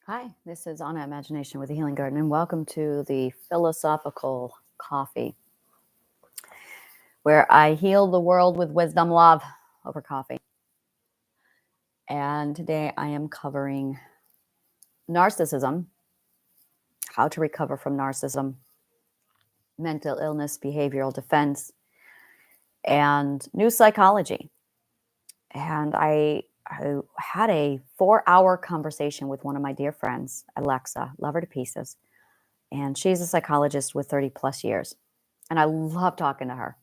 Hi, this is Anna Imagination with the Healing Garden, and welcome to the Philosophical Coffee, where I heal the world with wisdom, love over coffee. And today I am covering narcissism, how to recover from narcissism, mental illness, behavioral defense, and new psychology. And I had a 4-hour conversation with one of my dear friends, Alexa, love her to pieces. And she's a psychologist with 30 plus years. And I love talking to her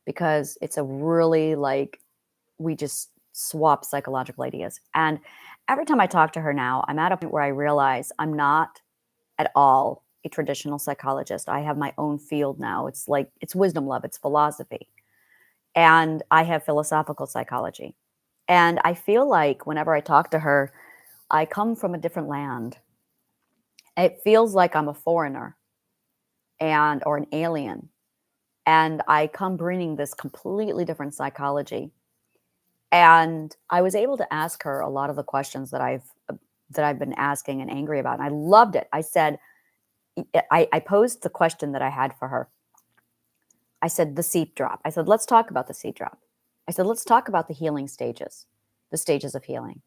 because it's a really we just swap psychological ideas. And every time I talk to her now, I'm at a point where I realize I'm not at all a traditional psychologist. I have my own field now. It's wisdom love, it's philosophy. And I have philosophical psychology. And I feel like whenever I talk to her, I come from a different land. It feels like I'm a foreigner or an alien. And I come bringing this completely different psychology. And I was able to ask her a lot of the questions that I've been asking and angry about. And I loved it. I said, I posed the question that I had for her. I said, the seat drop. I said, let's talk about the seat drop. I said, let's talk about the healing stages, the stages of healing.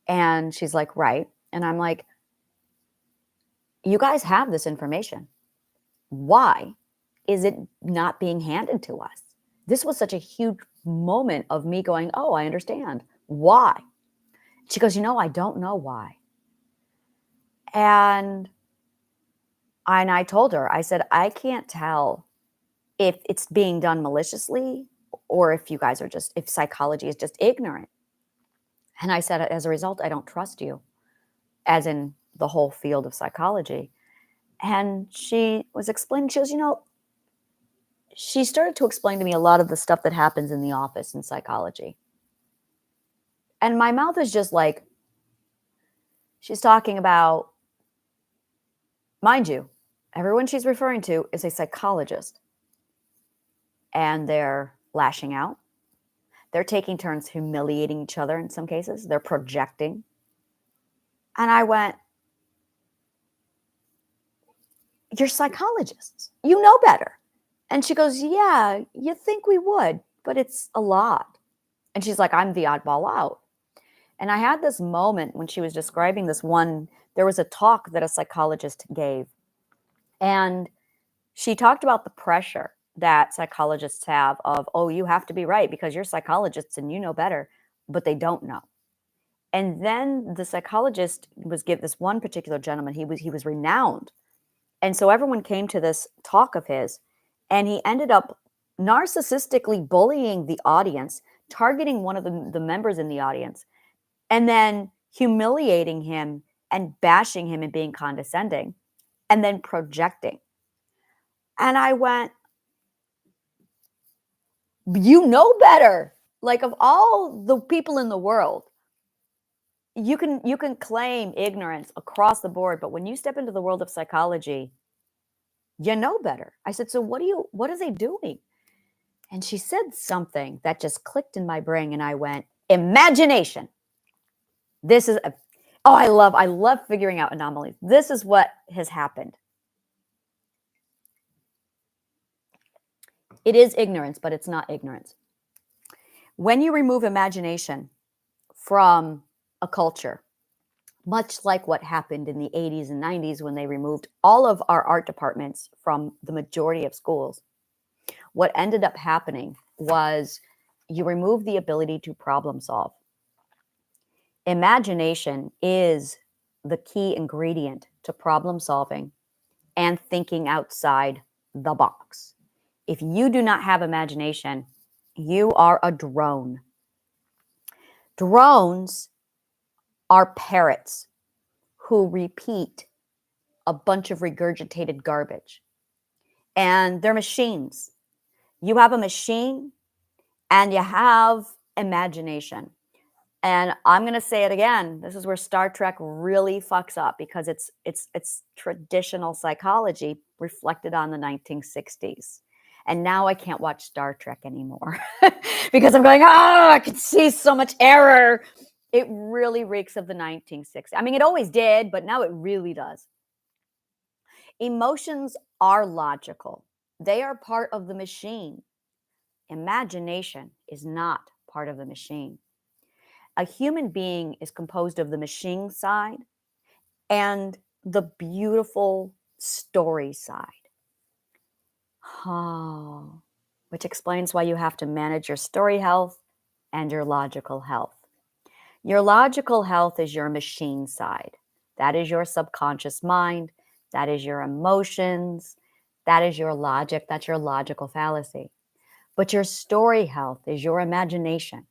And she's like, right. And I'm like, you guys have this information. Why is it not being handed to us? This was such a huge moment of me going, oh, I understand. Why? She goes, I don't know why. And I told her, I said, I can't tell if it's being done maliciously or if if psychology is just ignorant. And I said, as a result, I don't trust you, as in the whole field of psychology. And she was explaining, she goes, she started to explain to me a lot of the stuff that happens in the office in psychology. And my mouth is just like, she's talking about, mind you, everyone she's referring to is a psychologist. And they're lashing out. They're taking turns humiliating each other in some cases. They're projecting. And I went, you're psychologists. You know better. And she goes, yeah, you think we would, but it's a lot. And she's like, I'm the oddball out. And I had this moment when she was describing this one, there was a talk that a psychologist gave. And she talked about the pressure that psychologists have of, oh, you have to be right because you're psychologists and you know better, but they don't know. And then the psychologist this one particular gentleman, he was renowned. And so everyone came to this talk of his, and he ended up narcissistically bullying the audience, targeting one of the members in the audience, and then humiliating him and bashing him and being condescending, and then projecting. And I went, you know better. Like, of all the people in the world, you can claim ignorance across the board, but when you step into the world of psychology, you know better. I said, so what are they doing? And she said something that just clicked in my brain, and I went, imagination. This is I love figuring out anomalies. This is what has happened. It is ignorance, but it's not ignorance. When you remove imagination from a culture, much like what happened in the 80s and 90s when they removed all of our art departments from the majority of schools, what ended up happening was you remove the ability to problem solve. Imagination is the key ingredient to problem solving and thinking outside the box. If you do not have imagination, you are a drone. Drones are parrots who repeat a bunch of regurgitated garbage. And they're machines. You have a machine and you have imagination. And I'm going to say it again. This is where Star Trek really fucks up because it's traditional psychology reflected on the 1960s. And now I can't watch Star Trek anymore because I'm going, I can see so much error. It really reeks of the 1960s. I mean, it always did, but now it really does. Emotions are logical. They are part of the machine. Imagination is not part of the machine. A human being is composed of the machine side and the beautiful story side. Oh, which explains why you have to manage your story health and your logical health. Your logical health is your machine side. That is your subconscious mind. That is your emotions. That is your logic. That's your logical fallacy. But your story health is your imagination.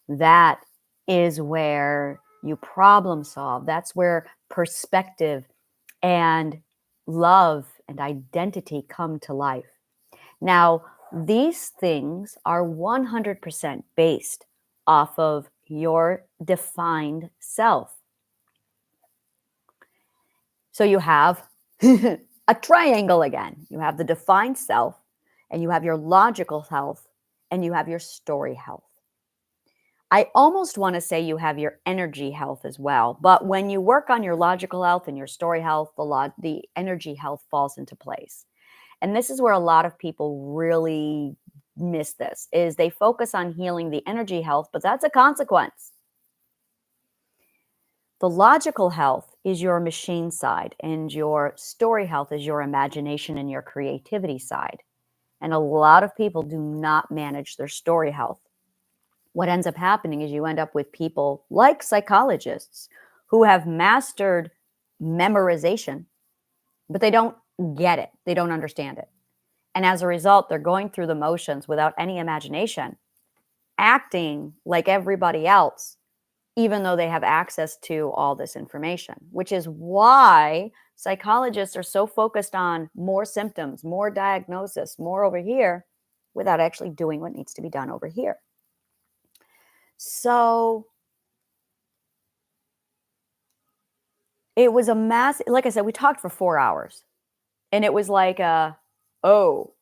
That is where you problem solve. That's where perspective and love and identity come to life. Now, these things are 100% based off of your defined self. So you have a triangle again. You have the defined self, and you have your logical health, and you have your story health. I almost want to say you have your energy health as well, but when you work on your logical health and your story health, the energy health falls into place. And this is where a lot of people really miss this, is they focus on healing the energy health, but that's a consequence. The logical health is your machine side, and your story health is your imagination and your creativity side. And a lot of people do not manage their story health. What ends up happening is you end up with people like psychologists who have mastered memorization, but they don't get it. They don't understand it. And as a result, they're going through the motions without any imagination, acting like everybody else, even though they have access to all this information, which is why psychologists are so focused on more symptoms, more diagnosis, more over here, without actually doing what needs to be done over here. So it was a massive, like I said, we talked for 4 hours, and it was like, oh,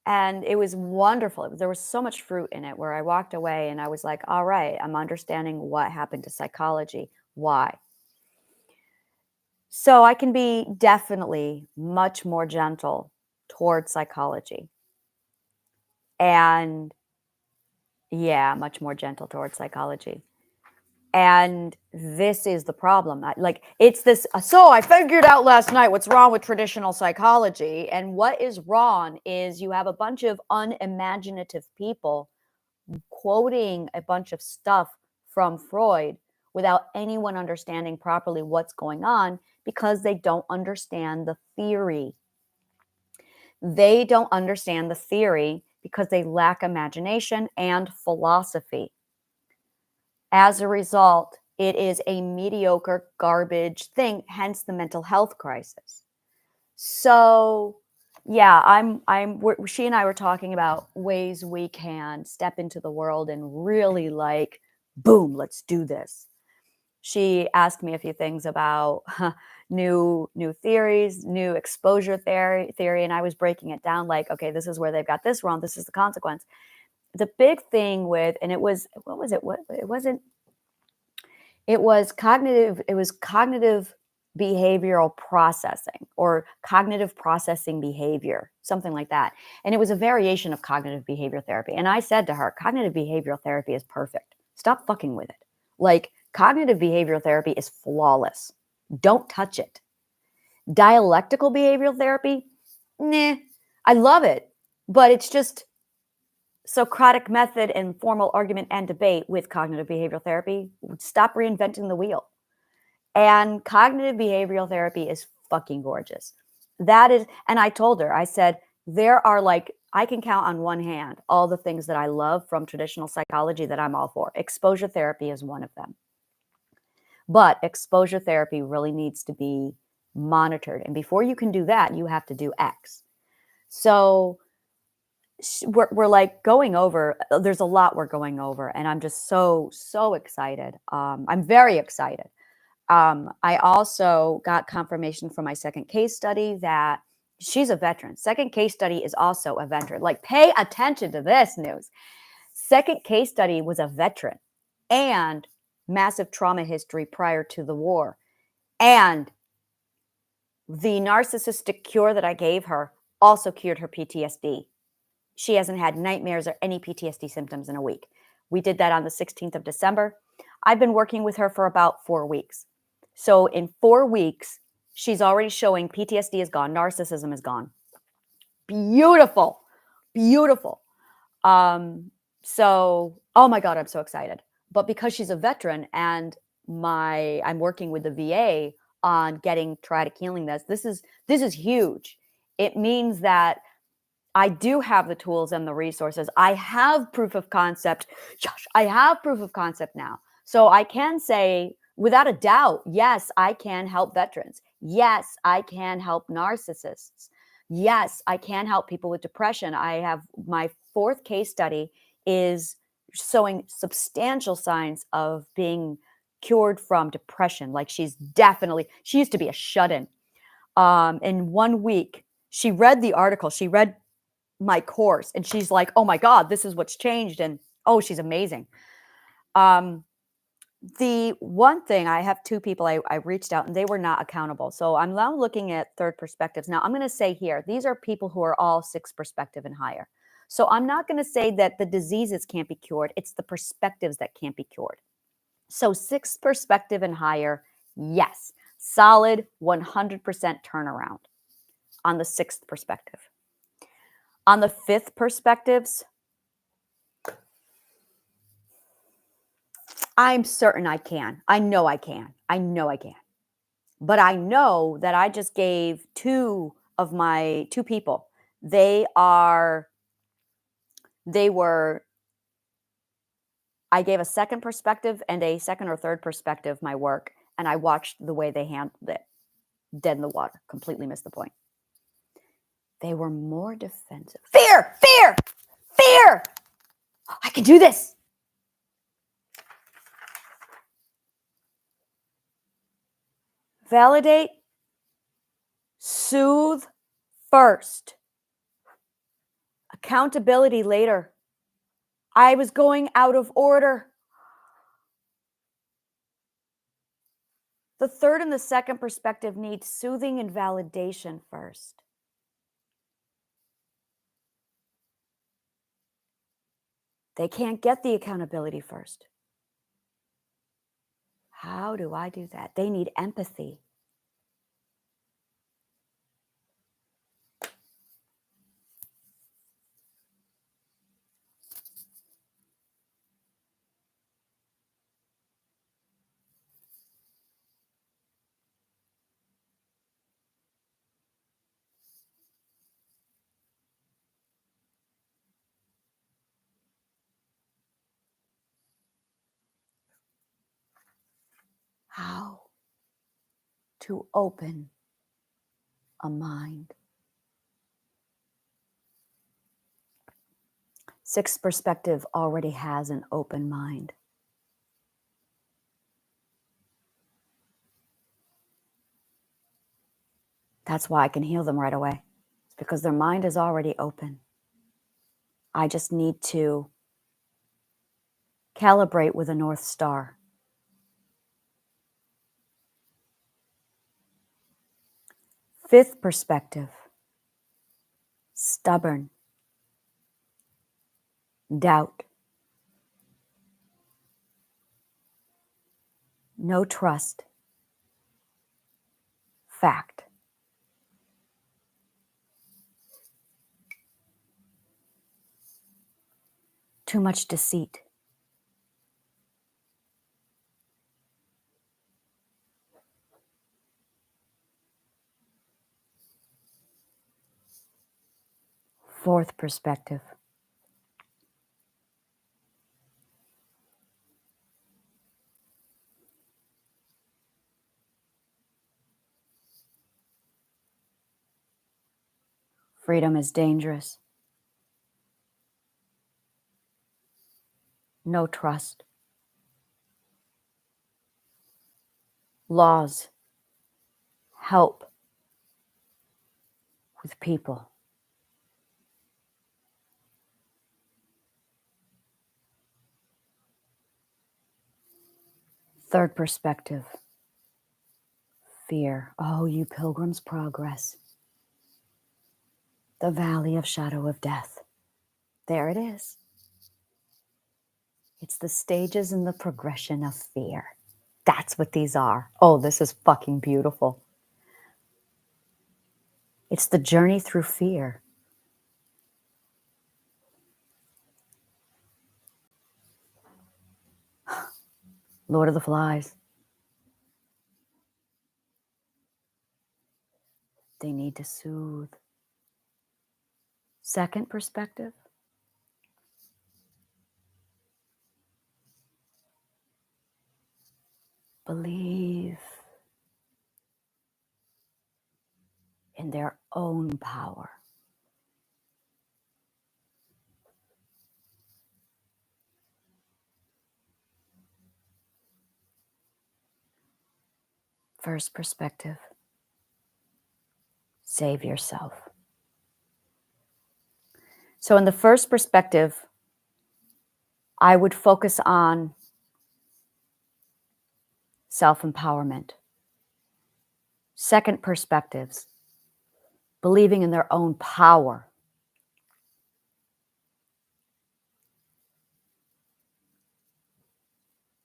and it was wonderful. There was so much fruit in it where I walked away and I was like, all right, I'm understanding what happened to psychology. Why? So I can be definitely much more gentle towards psychology. And yeah, much more gentle towards psychology. And this is the problem. It's this. So I figured out last night what's wrong with traditional psychology. And what is wrong is you have a bunch of unimaginative people quoting a bunch of stuff from Freud without anyone understanding properly what's going on, because they don't understand the theory. They don't understand the theory because they lack imagination and philosophy. As a result, it is a mediocre garbage thing, hence the mental health crisis. So yeah, she and I were talking about ways we can step into the world and really boom, let's do this. She asked me a few things about new theories, new exposure theory, and I was breaking it down like, okay, this is where they've got this wrong. This is the consequence. The big thing with, and it was, what was it? It was cognitive behavioral processing, or cognitive processing behavior, something like that. And it was a variation of cognitive behavior therapy. And I said to her, cognitive behavioral therapy is perfect. Stop fucking with it. Cognitive behavioral therapy is flawless. Don't touch it. Dialectical behavioral therapy, nah, I love it, but it's just Socratic method and formal argument and debate with cognitive behavioral therapy. Stop reinventing the wheel. And cognitive behavioral therapy is fucking gorgeous. That is, and I told her, I said, there are I can count on one hand all the things that I love from traditional psychology that I'm all for. Exposure therapy is one of them. But exposure therapy really needs to be monitored. And before you can do that, you have to do X. So we're going over, there's a lot we're going over, and I'm just so excited. I'm very excited. I also got confirmation from my second case study that she's a veteran. Second case study is also a veteran. Pay attention to this news. Second case study was a veteran, and massive trauma history prior to the war. And the narcissistic cure that I gave her also cured her PTSD. She hasn't had nightmares or any PTSD symptoms in a week. We did that on the 16th of December. I've been working with her for about 4 weeks. So in 4 weeks, she's already showing PTSD is gone, narcissism is gone. Beautiful, beautiful. So, oh my God, I'm so excited. But because she's a veteran and I'm working with the VA on getting Triadic Healing, this is huge. It means that I do have the tools and the resources. I have proof of concept. Josh, I have proof of concept now. So I can say without a doubt, yes, I can help veterans. Yes, I can help narcissists. Yes, I can help people with depression. I have my 4th case study is showing substantial signs of being cured from depression. Like she used to be a shut-in. In 1 week, she read the article. She read my course and she's like, oh my God, this is what's changed. And oh, she's amazing. The one thing, I have 2 people I reached out and they were not accountable. So I'm now looking at third perspectives. Now I'm going to say here, these are people who are all 6 perspective and higher. So I'm not going to say that the diseases can't be cured. It's the perspectives that can't be cured. So 6 perspective and higher, yes, solid 100% turnaround on the 6th perspective. On the 5th perspectives, I'm certain I can. I know I can. I know I can. But I know that I just gave 2 of my 2 people. I gave a second perspective and a second or third perspective my work, and I watched the way they handled it. Dead in the water. Completely missed the point. They were more defensive. Fear! Fear! Fear! I can do this. Validate, soothe first. Accountability later. I was going out of order. The 3rd and the 2nd perspective need soothing and validation first. They can't get the accountability first. How do I do that? They need empathy. How to open a mind. 6th perspective already has an open mind. That's why I can heal them right away. It's because their mind is already open. I just need to calibrate with a North Star. 5th perspective, stubborn, doubt, no trust, fact. Too much deceit. Fourth perspective. Freedom is dangerous. No trust. Laws help with people. Third perspective, fear. Oh, you pilgrim's progress. The valley of shadow of death. There it is. It's the stages in the progression of fear. That's what these are. Oh, this is fucking beautiful. It's the journey through fear. Lord of the Flies. They need to soothe. Second perspective. Believe in their own power. First perspective. Save yourself. So in the first perspective, I would focus on self-empowerment. Second perspectives, believing in their own power.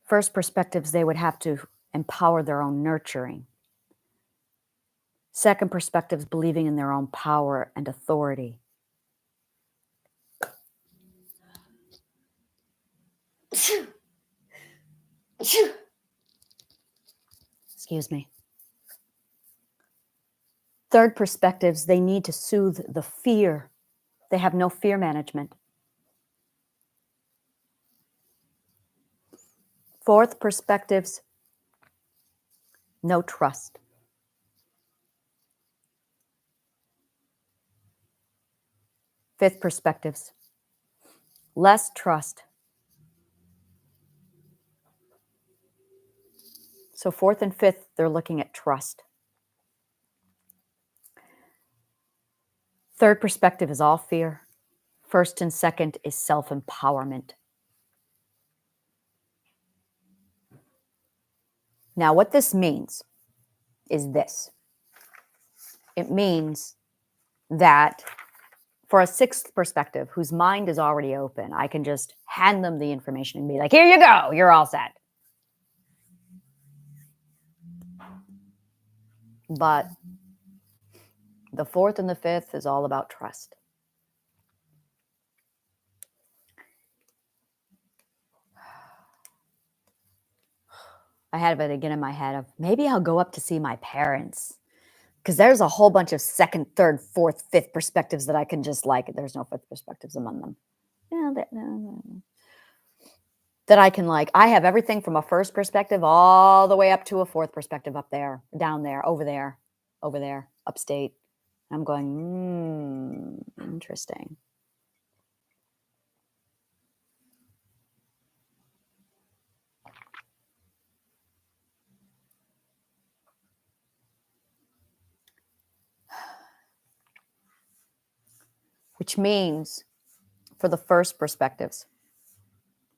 First perspectives, they would have to empower their own nurturing. Second perspectives, believing in their own power and authority. Excuse me. Third perspectives, they need to soothe the fear. They have no fear management. Fourth perspectives, no trust. Fifth perspectives, less trust. So fourth and fifth, they're looking at trust. Third perspective is all fear. First and second is self-empowerment. Now, what this means is this. It means that for a sixth perspective, whose mind is already open, I can just hand them the information and be like, here you go, you're all set. But the fourth and the fifth is all about trust. I had it again in my head of maybe I'll go up to see my parents, because there's a whole bunch of second, third, fourth, fifth perspectives that I can just like. There's no fifth perspectives among them. Yeah, that I can like. I have everything from a first perspective all the way up to a fourth perspective up there, down there, over there, upstate. I'm going, interesting. Which means for the first perspectives,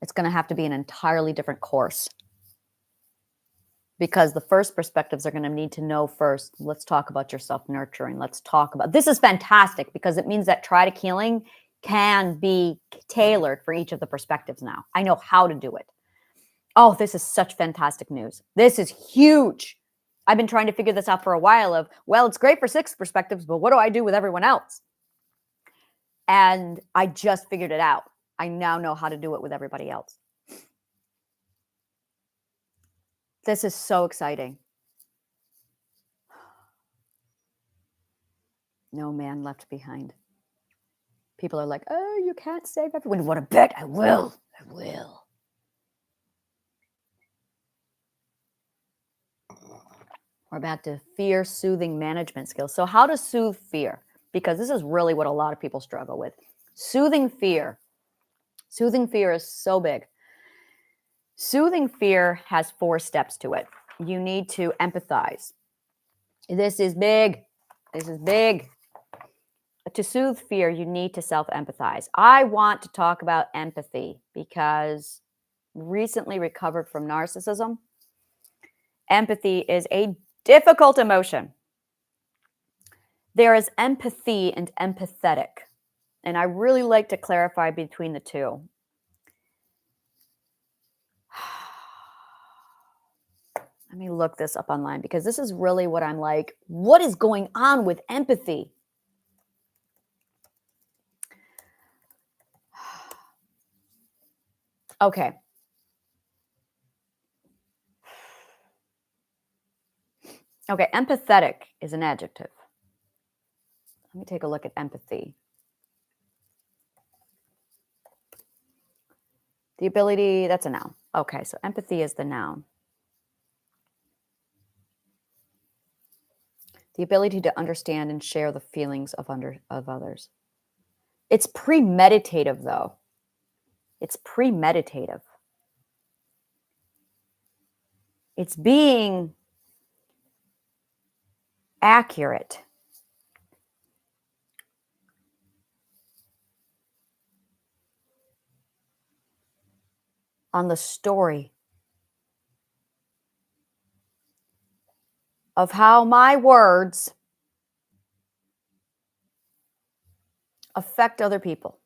it's going to have to be an entirely different course. Because the first perspectives are going to need to know first, let's talk about your self-nurturing. Let's talk about, this is fantastic because it means that Triadic Healing can be tailored for each of the perspectives now. I know how to do it. Oh, this is such fantastic news. This is huge. I've been trying to figure this out for a while of, well, it's great for six perspectives, but what do I do with everyone else? And I just figured it out. I now know how to do it with everybody else. This is so exciting. No man left behind. People are like, oh, you can't save everyone. What a bet. I will. I will. We're back to fear soothing management skills. So how to soothe fear? Because this is really what a lot of people struggle with. Soothing fear. Soothing fear is so big. Soothing fear has 4 steps to it. You need to empathize. This is big. This is big. To soothe fear, you need to self-empathize. I want to talk about empathy because recently recovered from narcissism. Empathy is a difficult emotion. There is empathy and empathetic. And I really like to clarify between the two. Let me look this up online because this is really what I'm like, what is going on with empathy? Okay. Okay, empathetic is an adjective. Let me take a look at empathy. The ability, that's a noun. Okay, so empathy is the noun. The ability to understand and share the feelings of others. It's premeditative, though. It's premeditative. It's being accurate. On the story of how my words affect other people.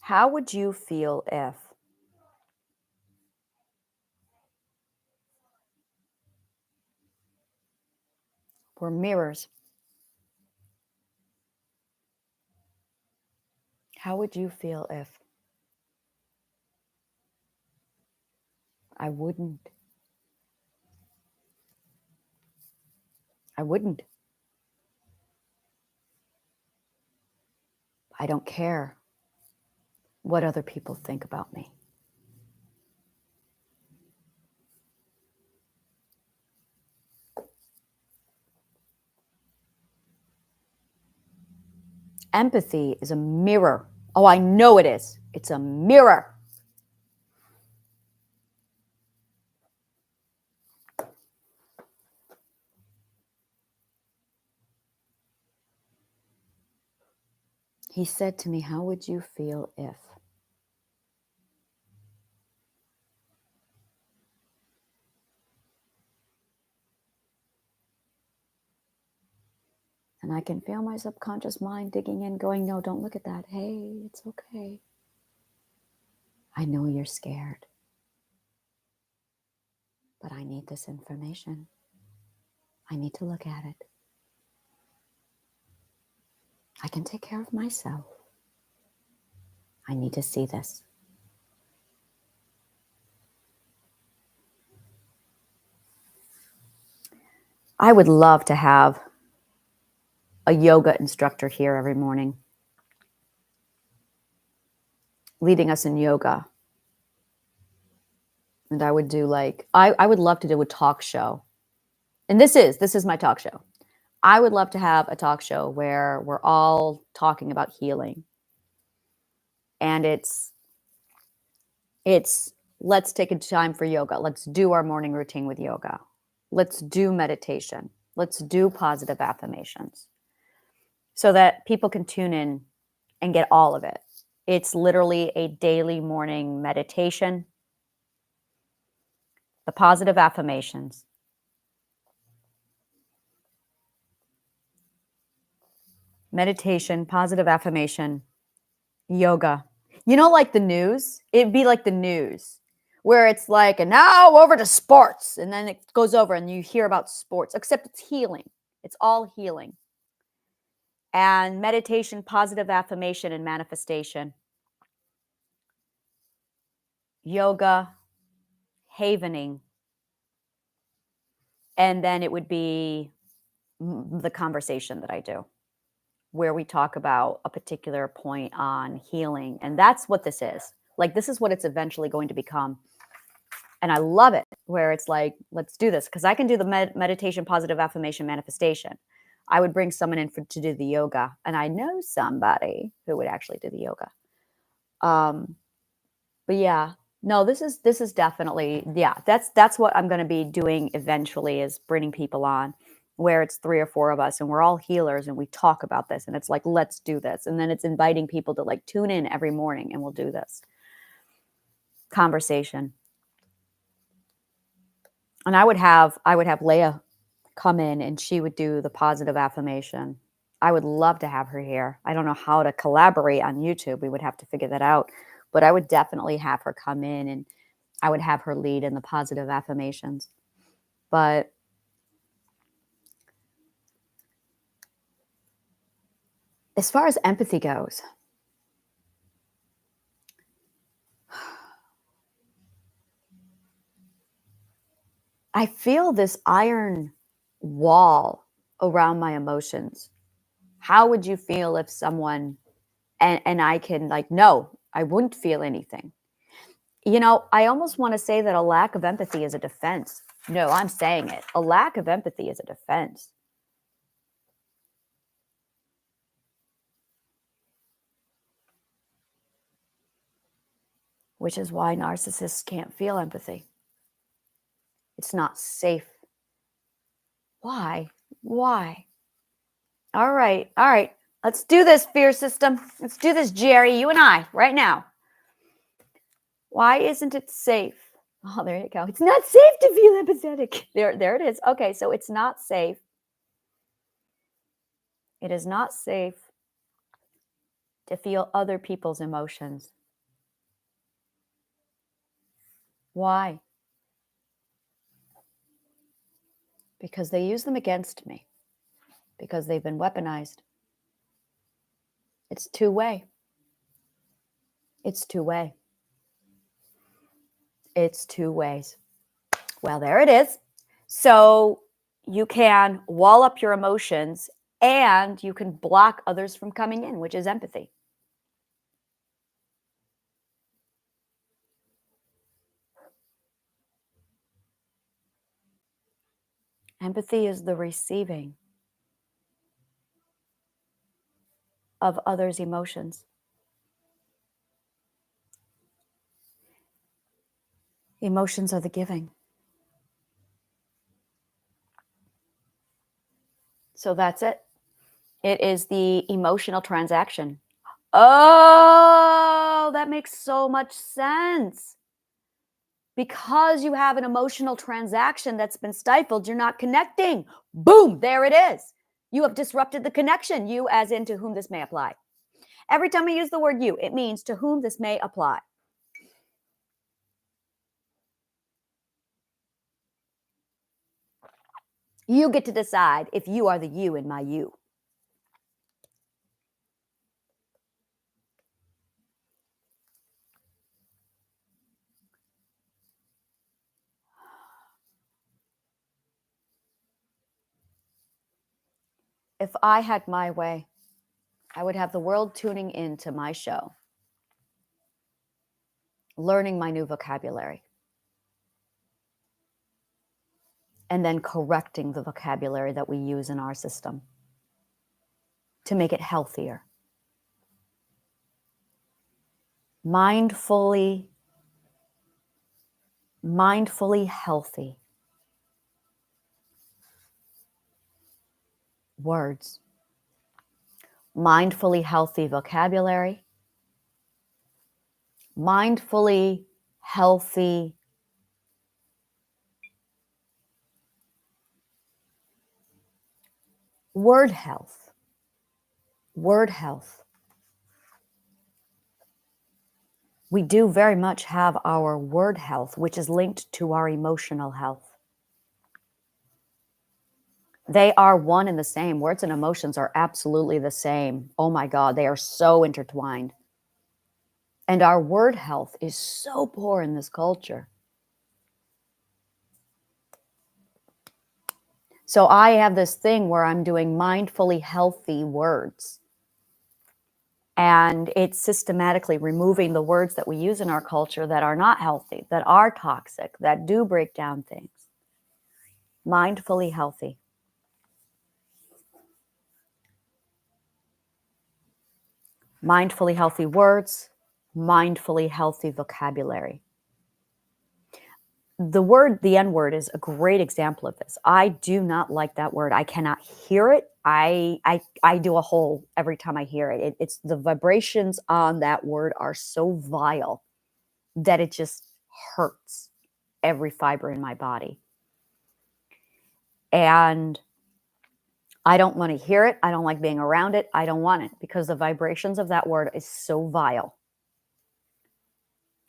How would you feel if we're mirrors? How would you feel if I wouldn't? I wouldn't. I don't care what other people think about me. Empathy is a mirror. Oh, I know it is. It's a mirror. He said to me, how would you feel if? And I can feel my subconscious mind digging in, going, no, don't look at that. Hey, it's okay. I know you're scared, but I need this information. I need to look at it. I can take care of myself. I need to see this. I would love to have a yoga instructor here every morning, leading us in yoga. And I would do I would love to do a talk show. And this is my talk show. I would love to have a talk show where we're all talking about healing. And it's let's take a time for yoga. Let's do our morning routine with yoga. Let's do meditation. Let's do positive affirmations so that people can tune in and get all of it. It's literally a daily morning meditation, the positive affirmations, meditation, positive affirmation, yoga. You know, like the news, it'd be like the news where it's like, and now over to sports. And then it goes over and you hear about sports, except it's healing. It's all healing. And meditation, positive affirmation, and manifestation. Yoga, havening. And then it would be the conversation that I do, where we talk about a particular point on healing. And that's what this is. Like, this is what it's eventually going to become. And I love it, where it's like, let's do this. Because I can do the meditation, positive affirmation, manifestation. I would bring someone in to do the yoga. And I know somebody who would actually do the yoga. But yeah, no, this is definitely, yeah, that's what I'm going to be doing eventually, is bringing people on. where it's 3 or 4 of us and we're all healers and we talk about this and it's like, let's do this. And then it's inviting people to like tune in every morning and we'll do this conversation. And I would have Leah come in and she would do the positive affirmation. I would love to have her here. I don't know how to collaborate on YouTube. We would have to figure that out. But I would definitely have her come in and I would have her lead in the positive affirmations. But as far as empathy goes, I feel this iron wall around my emotions. How would you feel if someone, and I can like, no, I wouldn't feel anything. You know, I almost want to say that a lack of empathy is a defense. No, I'm saying it. A lack of empathy is a defense. Which is why narcissists can't feel empathy. It's not safe. Why? Why? All right. Let's do this, fear system. Let's do this, Jerry, you and I, right now. Why isn't it safe? Oh, there you go. It's not safe to feel empathetic. There it is. Okay, so it's not safe. It is not safe to feel other people's emotions. Why? Because they use them against me. Because they've been weaponized. It's two-way. It's two-way. It's two ways. Well, there it is. So you can wall up your emotions and you can block others from coming in, which is empathy. Empathy is the receiving of others' emotions. Emotions are the giving. So that's it. It is the emotional transaction. Oh, that makes so much sense. Because you have an emotional transaction that's been stifled, you're not connecting. Boom, there it is. You have disrupted the connection. You as in to whom this may apply. Every time I use the word you, it means to whom this may apply. You get to decide if you are the you in my you. If I had my way, I would have the world tuning into my show, learning my new vocabulary, and then correcting the vocabulary that we use in our system to make it healthier. Mindfully healthy words, mindfully healthy vocabulary, mindfully healthy word health. Word health. We do very much have our word health, which is linked to our emotional health. They are one and the same. Words and emotions are absolutely the same. Oh my God, they are so intertwined. And our word health is so poor in this culture. So I have this thing where I'm doing mindfully healthy words. And it's systematically removing the words that we use in our culture that are not healthy, that are toxic, that do break down things. Mindfully healthy. Mindfully healthy words, mindfully healthy vocabulary. the N word is a great example of this. I do not like that word. I cannot hear it. I do a hole every time I hear it. It's the vibrations on that word are so vile that it just hurts every fiber in my body. And I don't want to hear it. I don't like being around it. I don't want it because the vibrations of that word is so vile.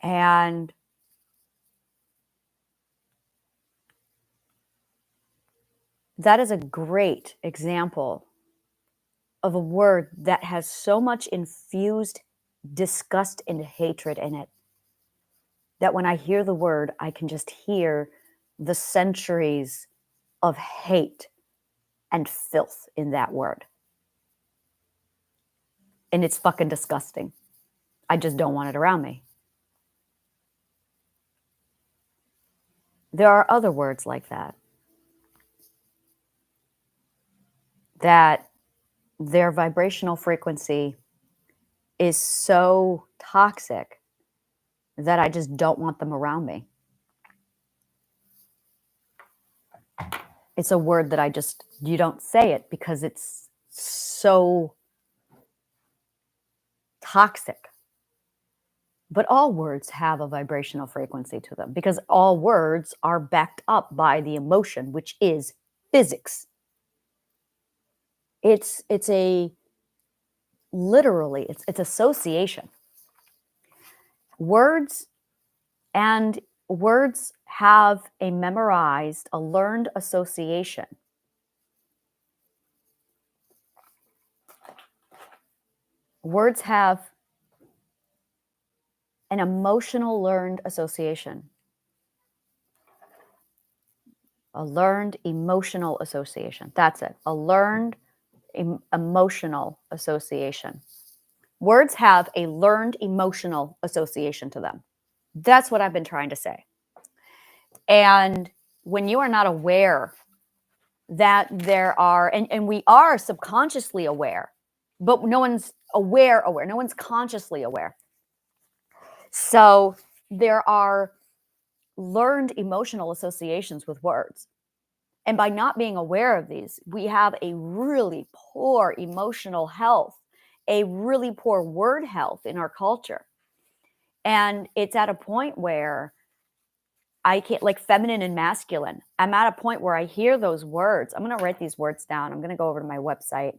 And that is a great example of a word that has so much infused disgust and hatred in it that when I hear the word, I can just hear the centuries of hate and filth in that word. And it's fucking disgusting. I just don't want it around me. There are other words like that their vibrational frequency is so toxic that I just don't want them around me. It's a word that you don't say it because it's so toxic. But all words have a vibrational frequency to them because all words are backed up by the emotion, which is physics. It's association. Words have a learned association. Words have an emotional learned association. A learned emotional association. That's it. A learned emotional association. Words have a learned emotional association to them. That's what I've been trying to say. And when you are not aware that there are, and we are subconsciously aware, but no one's aware. No one's consciously aware. So there are learned emotional associations with words. And by not being aware of these, we have a really poor emotional health, a really poor word health in our culture. And it's at a point where I can't, like feminine and masculine. I'm at a point where I hear those words. I'm going to write these words down. I'm going to go over to my website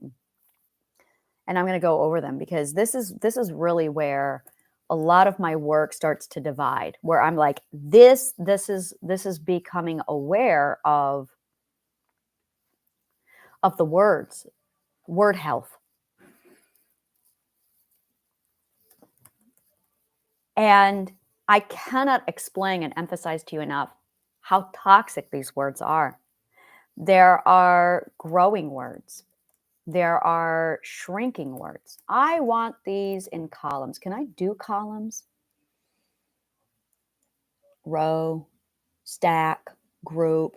and I'm going to go over them because this is really where a lot of my work starts to divide, where I'm like, this is becoming aware of the words, word health. And I cannot explain and emphasize to you enough how toxic these words are. There are growing words. There are shrinking words. I want these in columns. Can I do columns? Row, stack, group,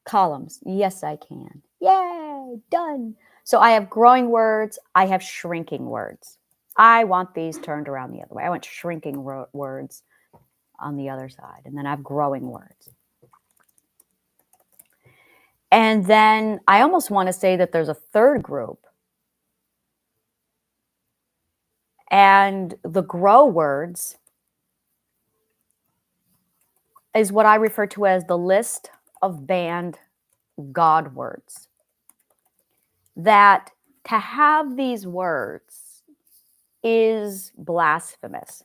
columns. Yes, I can. Yay, done. So I have growing words. I have shrinking words. I want these turned around the other way. I want shrinking words on the other side. And then I have growing words. And then I almost want to say that there's a third group. And the grow words is what I refer to as the list of banned God words. That to have these words is blasphemous.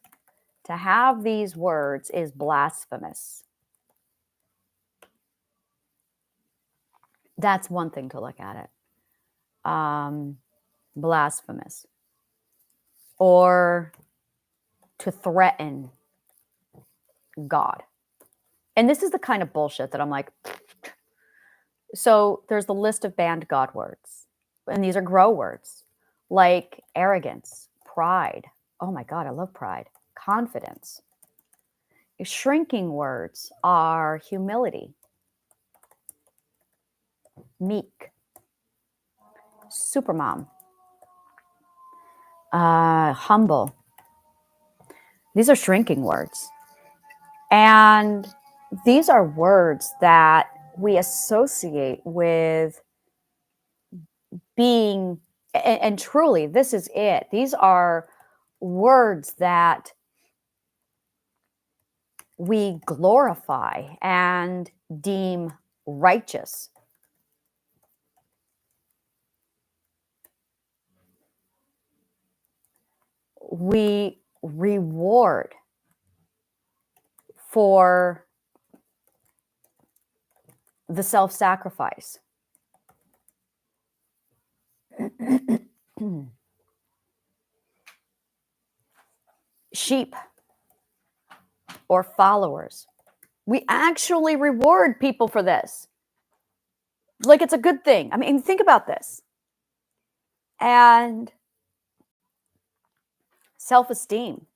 To have these words is blasphemous. That's one thing to look at it. Blasphemous. Or to threaten God. And this is the kind of bullshit that I'm like, so there's the list of banned God words. And these are grow words like arrogance, pride. Oh my God, I love pride. Confidence. Shrinking words are humility, meek, supermom, humble. These are shrinking words. And these are words that we associate with being, and truly, this is it. These are words that we glorify and deem righteous. We reward for the self-sacrifice. Sheep or followers. We actually reward people for this. Like it's a good thing. I mean, think about this. And self-esteem.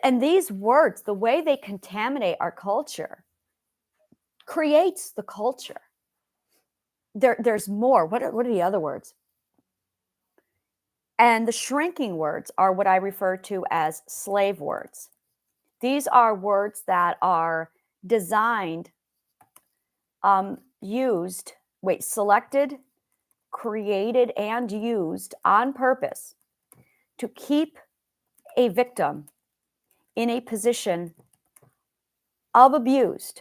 And these words, the way they contaminate our culture, creates the culture. There's more. What are the other words? And the shrinking words are what I refer to as slave words. These are words that are designed, selected, created, and used on purpose to keep a victim in a position of abused,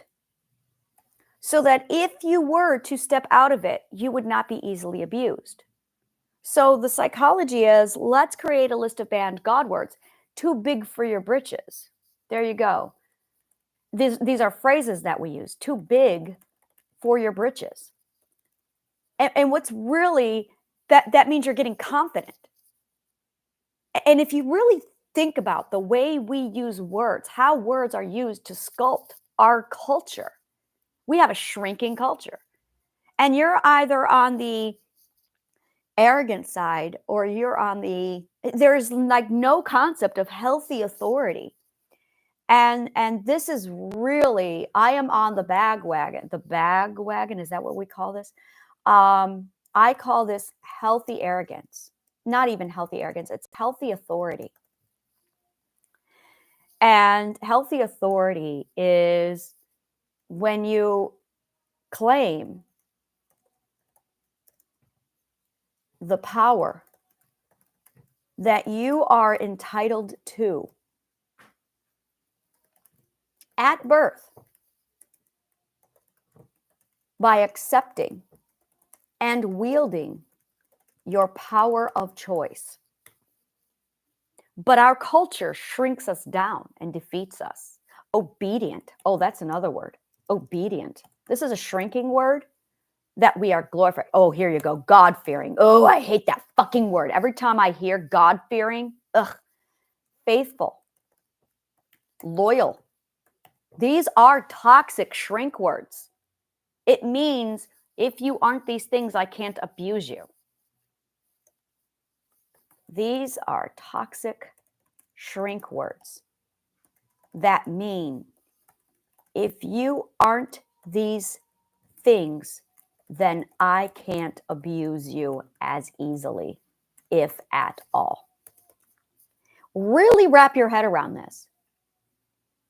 so that if you were to step out of it, you would not be easily abused. So the psychology is, let's create a list of banned God words. Too big for your britches. There you go. These are phrases that we use. Too big for your britches. And what's really, that means you're getting confident. And if you really think about the way we use words, how words are used to sculpt our culture, we have a shrinking culture. And you're either on the arrogant side or you're on there's like no concept of healthy authority. And this is really, I am on the bag wagon. The bag wagon, is that what we call this? I call this healthy arrogance. Not even healthy arrogance, it's healthy authority. And healthy authority is when you claim the power that you are entitled to at birth by accepting and wielding your power of choice. But our culture shrinks us down and defeats us. Obedient. Oh, that's another word. Obedient. This is a shrinking word that we are glorifying. Oh, here you go. God-fearing. Oh, I hate that fucking word. Every time I hear God-fearing, ugh. Faithful. Loyal. These are toxic shrink words. It means if you aren't these things, I can't abuse you. These are toxic shrink words that mean if you aren't these things, then I can't abuse you as easily, if at all. Really wrap your head around this.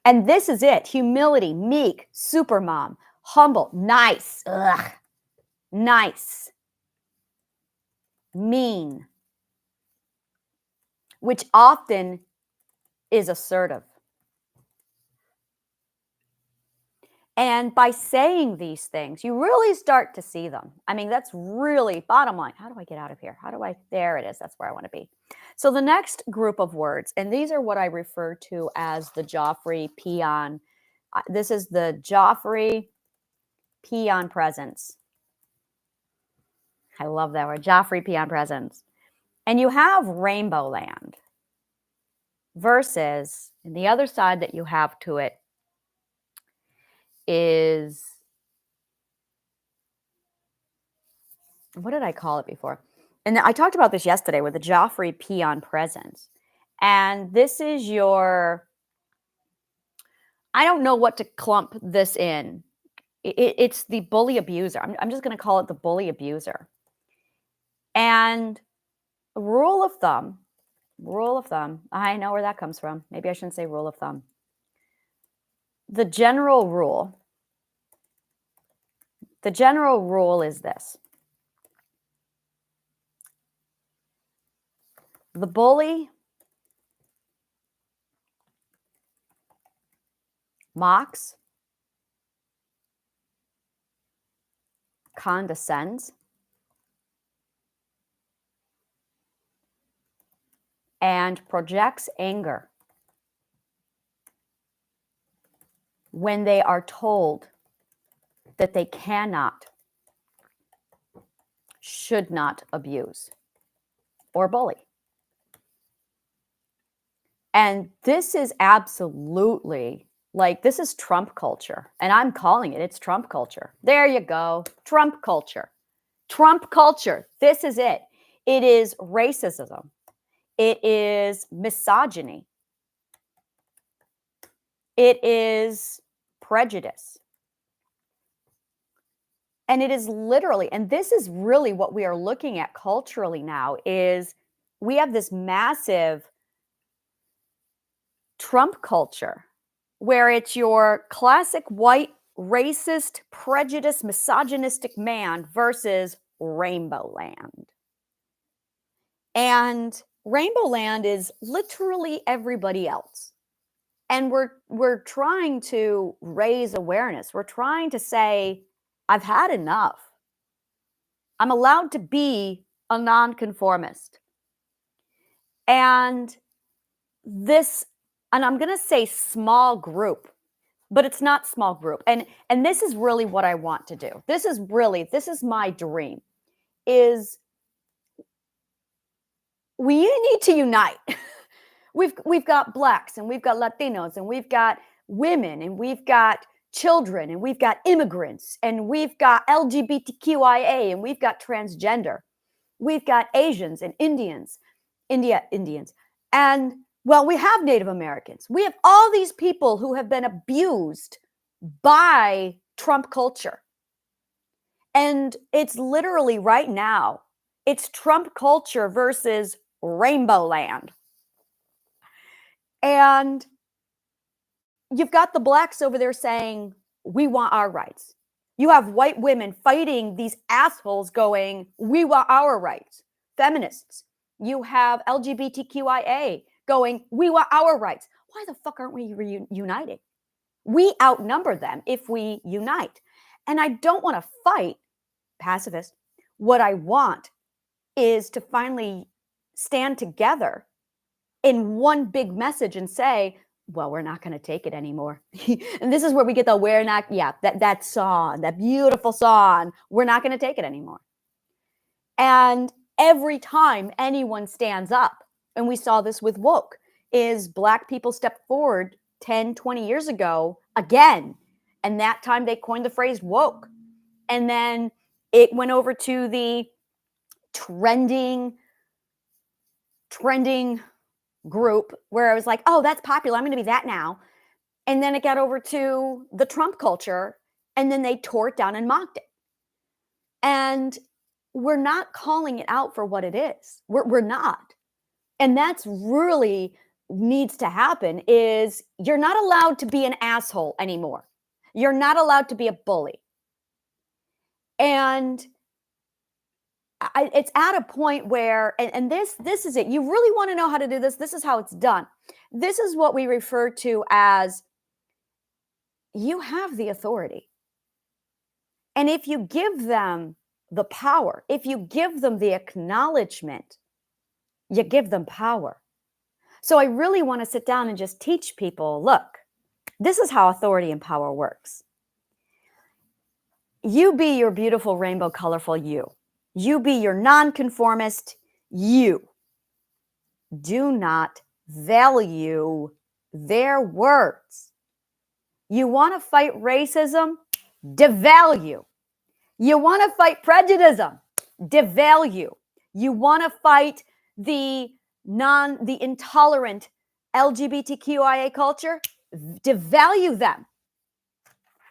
And this is it. Humility, meek, supermom, humble, nice, ugh, nice, mean, which often is assertive. And by saying these things, you really start to see them. I mean, that's really bottom line. How do I get out of here? There it is. That's where I want to be. So the next group of words, and these are what I refer to as the Joffrey peon. This is the Joffrey peon presence. I love that word, Joffrey peon presence. And you have Rainbow Land versus, and the other side that you have to it is, what did I call it before? And I talked about this yesterday with the Joffrey peon presence. And this is your, I don't know what to clump this in. It's the bully abuser. I'm just going to call it the bully abuser. And rule of thumb, Rule of thumb. I know where that comes from. Maybe I shouldn't say rule of thumb. The general rule is this. The bully mocks, condescends, and projects anger when they are told that they cannot, should not abuse or bully. And this is absolutely, like, this is Trump culture. And I'm calling it, it's Trump culture. There you go. Trump culture. Trump culture. This is it. It is racism. It is misogyny. It is prejudice. And it is literally, and this is really what we are looking at culturally now, is we have this massive Trump culture where it's your classic white, racist, prejudiced, misogynistic man versus Rainbow Land. And Rainbow Land is literally everybody else. And we're trying to raise awareness. We're trying to say, I've had enough. I'm allowed to be a nonconformist. And this, and I'm going to say small group, but it's not small group. And this is really what I want to do. This is my dream, is we need to unite. We've got Blacks, and we've got Latinos, and we've got women, and we've got children, and we've got immigrants, and we've got LGBTQIA, and we've got transgender. We've got Asians and Indians. And, well, we have Native Americans. We have all these people who have been abused by Trump culture. And it's literally right now, it's Trump culture versus Rainbow Land. And you've got the Blacks over there saying, we want our rights. You have white women fighting these assholes going, we want our rights. Feminists. You have LGBTQIA going, we want our rights. Why the fuck aren't we uniting? We outnumber them if we unite. And I don't want to fight pacifists. What I want is to finally stand together in one big message and say, well, we're not going to take it anymore. And this is where we get the we're not, that song, that beautiful song, we're not going to take it anymore. And every time anyone stands up, and we saw this with woke, is Black people stepped forward 10, 20 years ago again. And that time they coined the phrase woke. And then it went over to the trending group where I was like, oh, that's popular. I'm going to be that now. And then it got over to the Trump culture, and then they tore it down and mocked it. And we're not calling it out for what it is. We're not. And that's really needs to happen, is you're not allowed to be an asshole anymore. You're not allowed to be a bully. And it's at a point where, and this is it. You really want to know how to do this. This is how it's done. This is what we refer to as, you have the authority. And if you give them the power, if you give them the acknowledgement, you give them power. So I really want to sit down and just teach people, look, this is how authority and power works. You be your beautiful rainbow colorful you. You be your nonconformist you. Do not value their words. You want to fight racism? Devalue. You want to fight prejudice? Devalue. You want to fight the intolerant LGBTQIA culture? Devalue them.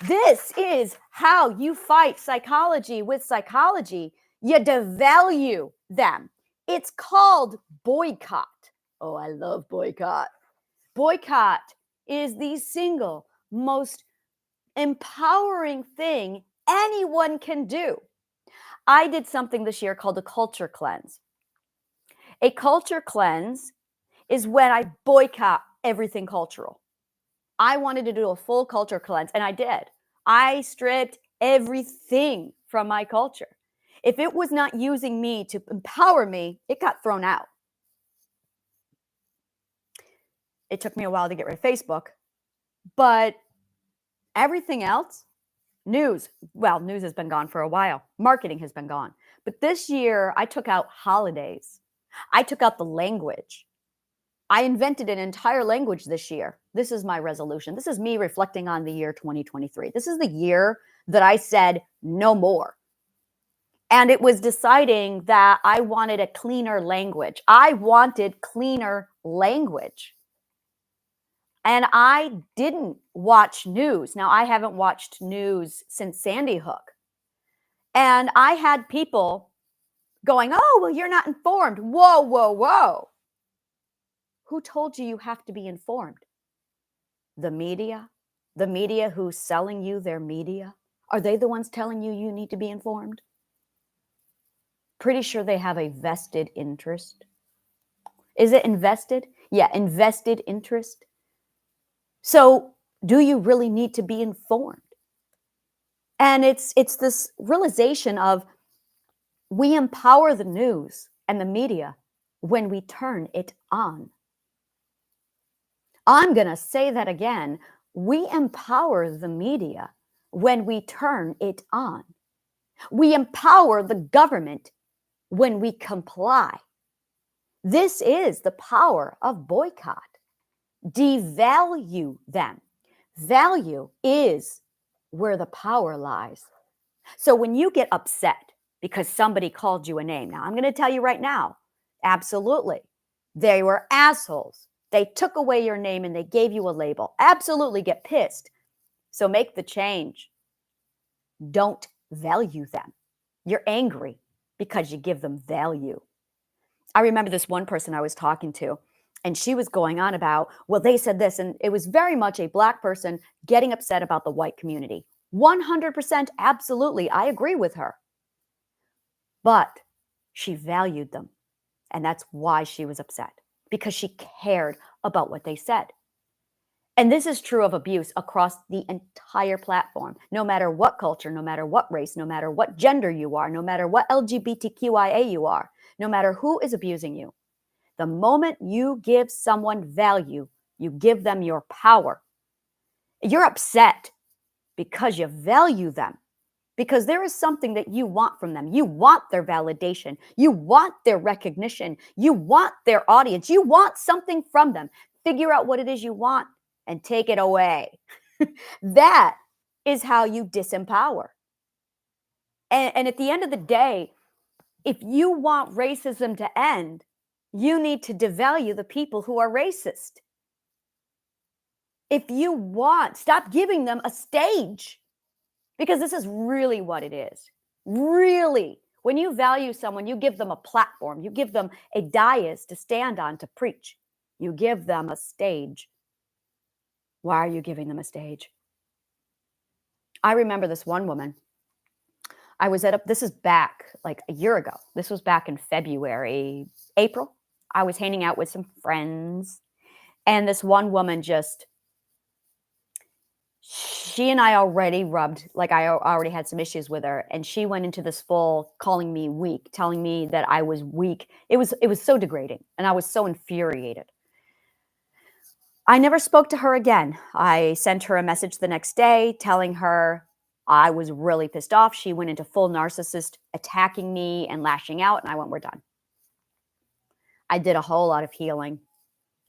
This is how you fight psychology with psychology. You devalue them. It's called boycott. Oh, I love boycott. Boycott is the single most empowering thing anyone can do. I did something this year called a culture cleanse. A culture cleanse is when I boycott everything cultural. I wanted to do a full culture cleanse, and I did. I stripped everything from my culture. If it was not using me to empower me, it got thrown out. It took me a while to get rid of Facebook, but everything else, news has been gone for a while. Marketing has been gone. But this year, I took out holidays. I took out the language. I invented an entire language this year. This is my resolution. This is me reflecting on the year 2023. This is the year that I said no more. And it was deciding that I wanted a cleaner language. I wanted cleaner language. And I didn't watch news. Now, I haven't watched news since Sandy Hook. And I had people going, oh, well, you're not informed. Whoa, whoa, whoa. Who told you have to be informed? The media? The media who's selling you their media? Are they the ones telling you need to be informed? Pretty sure they have a vested interest. Is it invested? Yeah, invested interest. So do you really need to be informed? And it's this realization of we empower the news and the media when we turn it on. I'm going to say that again. We empower the media when we turn it on. We empower the government when we comply. This is the power of boycott. Devalue them. Value is where the power lies. So when you get upset because somebody called you a name, now I'm going to tell you right now, absolutely, they were assholes. They took away your name and they gave you a label. Absolutely get pissed. So make the change. Don't value them. You're angry because you give them value. I remember this one person I was talking to, and she was going on about, well, they said this, and it was very much a Black person getting upset about the white community. 100% absolutely, I agree with her. But she valued them, and that's why she was upset, because she cared about what they said. And this is true of abuse across the entire platform, no matter what culture, no matter what race, no matter what gender you are, no matter what LGBTQIA you are, no matter who is abusing you. The moment you give someone value, you give them your power. You're upset because you value them, because there is something that you want from them. You want their validation. You want their recognition. You want their audience. You want something from them. Figure out what it is you want and take it away. That is how you disempower. And at the end of the day, if you want racism to end, you need to devalue the people who are racist. If you want, stop giving them a stage, because this is really what it is. Really, when you value someone, you give them a platform, you give them a dais to stand on to preach. You give them a stage. Why are you giving them a stage? I remember this one woman. I was this is back like a year ago. This was back in February, April. I was hanging out with some friends, and this one woman she and I already rubbed, like I already had some issues with her, and she went into this full calling me weak, telling me that I was weak. It was so degrading, and I was so infuriated. I never spoke to her again. I sent her a message the next day telling her I was really pissed off. She went into full narcissist, attacking me and lashing out, and I went, we're done. I did a whole lot of healing.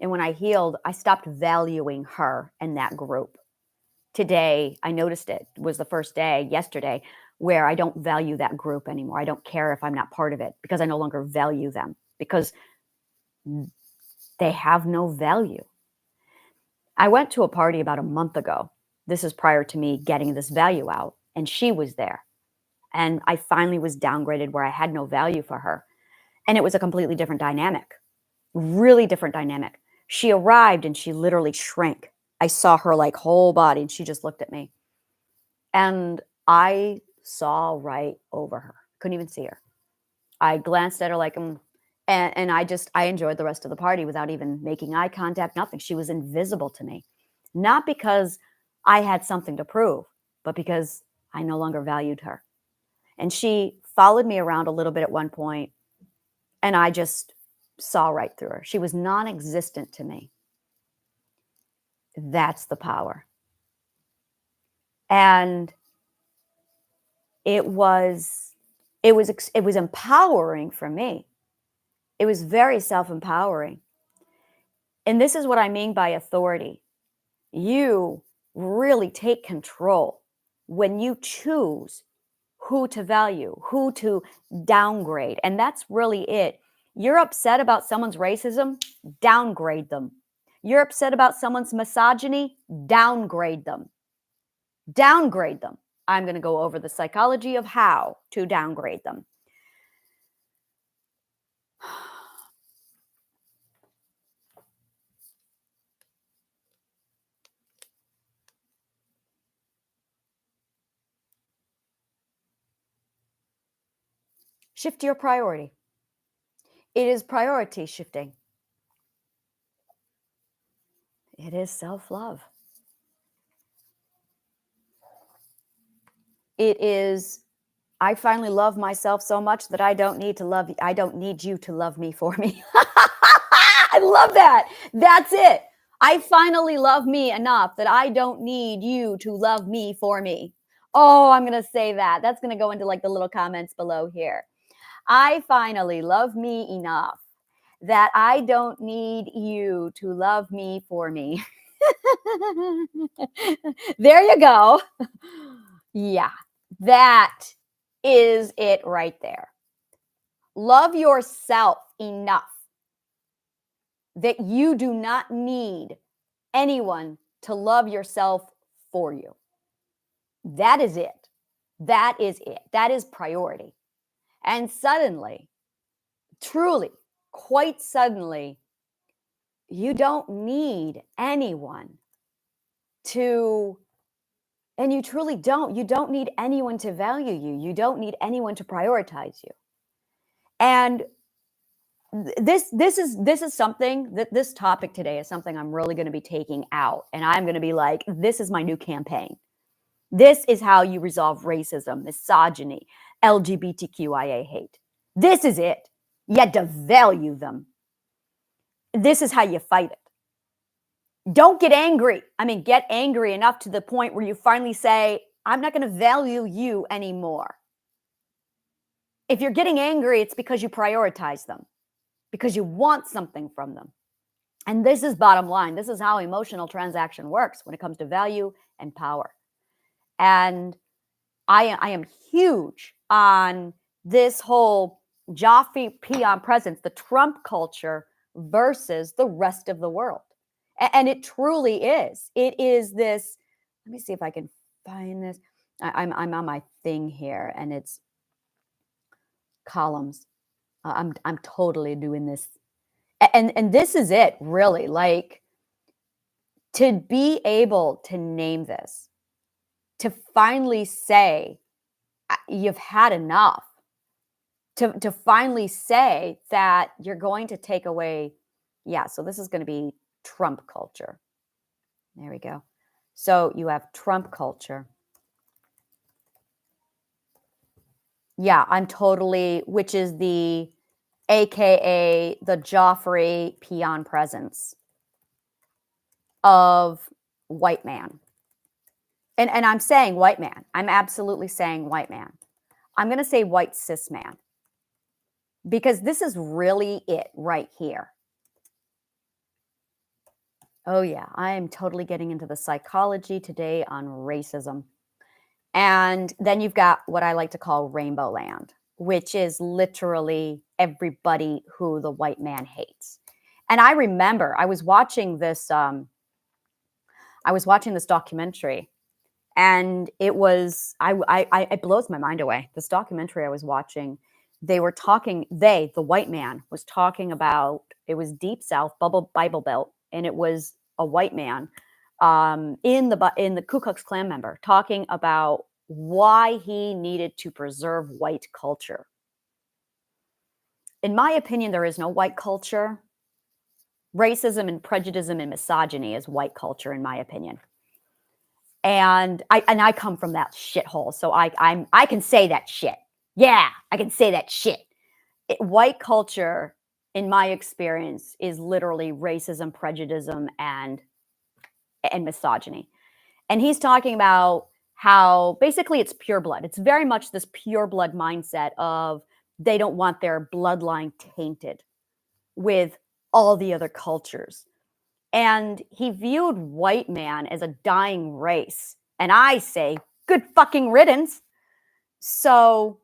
And when I healed, I stopped valuing her and that group. Today, I noticed it was the first day, yesterday, where I don't value that group anymore. I don't care if I'm not part of it, because I no longer value them, because they have no value. I went to a party about a month ago. This is prior to me getting this value out, and she was there. And I finally was downgraded where I had no value for her. And it was a completely different dynamic. Really different dynamic. She arrived and she literally shrank. I saw her like whole body and she just looked at me. And I saw right over her. Couldn't even see her. I glanced at her like, and I enjoyed the rest of the party without even making eye contact, nothing. She was invisible to me. Not because I had something to prove, but because I no longer valued her. And she followed me around a little bit at one point, and I just saw right through her. She was non-existent to me. That's the power. And it was empowering for me. It was very self-empowering. And this is what I mean by authority. You really take control when you choose who to value, who to downgrade. And that's really it. You're upset about someone's racism, downgrade them. You're upset about someone's misogyny, downgrade them. Downgrade them. I'm going to go over the psychology of how to downgrade them. Shift your priority. It is priority shifting. It is self-love. It is, I finally love myself so much that I don't need you to love me for me. I love that. That's it. I finally love me enough that I don't need you to love me for me. Oh, I'm going to say that. That's going to go into like the little comments below here. I finally love me enough that I don't need you to love me for me. There you go. Yeah, that is it right there. Love yourself enough that you do not need anyone to love yourself for you. That is it. That is it. That is priority. And suddenly, truly, quite suddenly, you don't need anyone to, and you truly don't. You don't need anyone to value you. You don't need anyone to prioritize you. And this is something that this topic today is something I'm really going to be taking out, and I'm going to be like, this is my new campaign. This is how you resolve racism, misogyny, LGBTQIA hate. This is it. You had to value them. This is how you fight it. Don't get angry. I mean, get angry enough to the point where you finally say, I'm not going to value you anymore. If you're getting angry, it's because you prioritize them, because you want something from them. And this is bottom line. This is how emotional transaction works when it comes to value and power. And I am huge on this whole Joffrey peon presence, the Trump culture versus the rest of the world. And it truly is. It is this. Let me see if I can find this. I'm on my thing here, and it's columns. I'm totally doing this. And this is it, really. Like, to be able to name this, to finally say you've had enough, to finally say that you're going to take away. Yeah, so this is going to be Trump culture. There we go. So you have Trump culture. Yeah, I'm totally, which is the AKA the Joffrey peon presence of white man. And I'm saying white man. I'm absolutely saying white man. I'm going to say white cis man, because this is really it right here. Oh yeah, I am totally getting into the psychology today on racism. And then you've got what I like to call rainbow land, which is literally everybody who the white man hates. And I remember I was watching this documentary, and it was it blows my mind away. This documentary I was watching they were talking, the white man was talking about, it was Deep South, Bible Belt, and it was a white man in the Ku Klux Klan member talking about why he needed to preserve white culture. In my opinion, there is no white culture. Racism and prejudice and misogyny is white culture, in my opinion. And I come from that shithole, so I can say that shit. Yeah, I can say that shit. White culture, in my experience, is literally racism, prejudice, and misogyny. And he's talking about how basically it's pure blood. It's very much this pure blood mindset of they don't want their bloodline tainted with all the other cultures. And he viewed white man as a dying race. And I say, good fucking riddance. So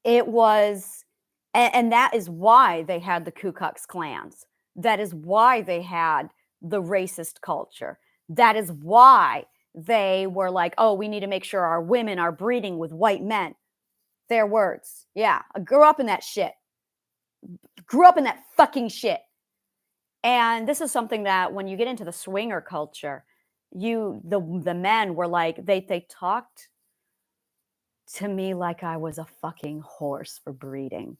it was, and that is why they had the Ku Klux Klans. That is why they had the racist culture. That is why they were like, oh, we need to make sure our women are breeding with white men. Their words. Yeah, I grew up in that shit. Grew up in that fucking shit. And this is something that when you get into the swinger culture, the men were like, they talked to me like I was a fucking horse for breeding.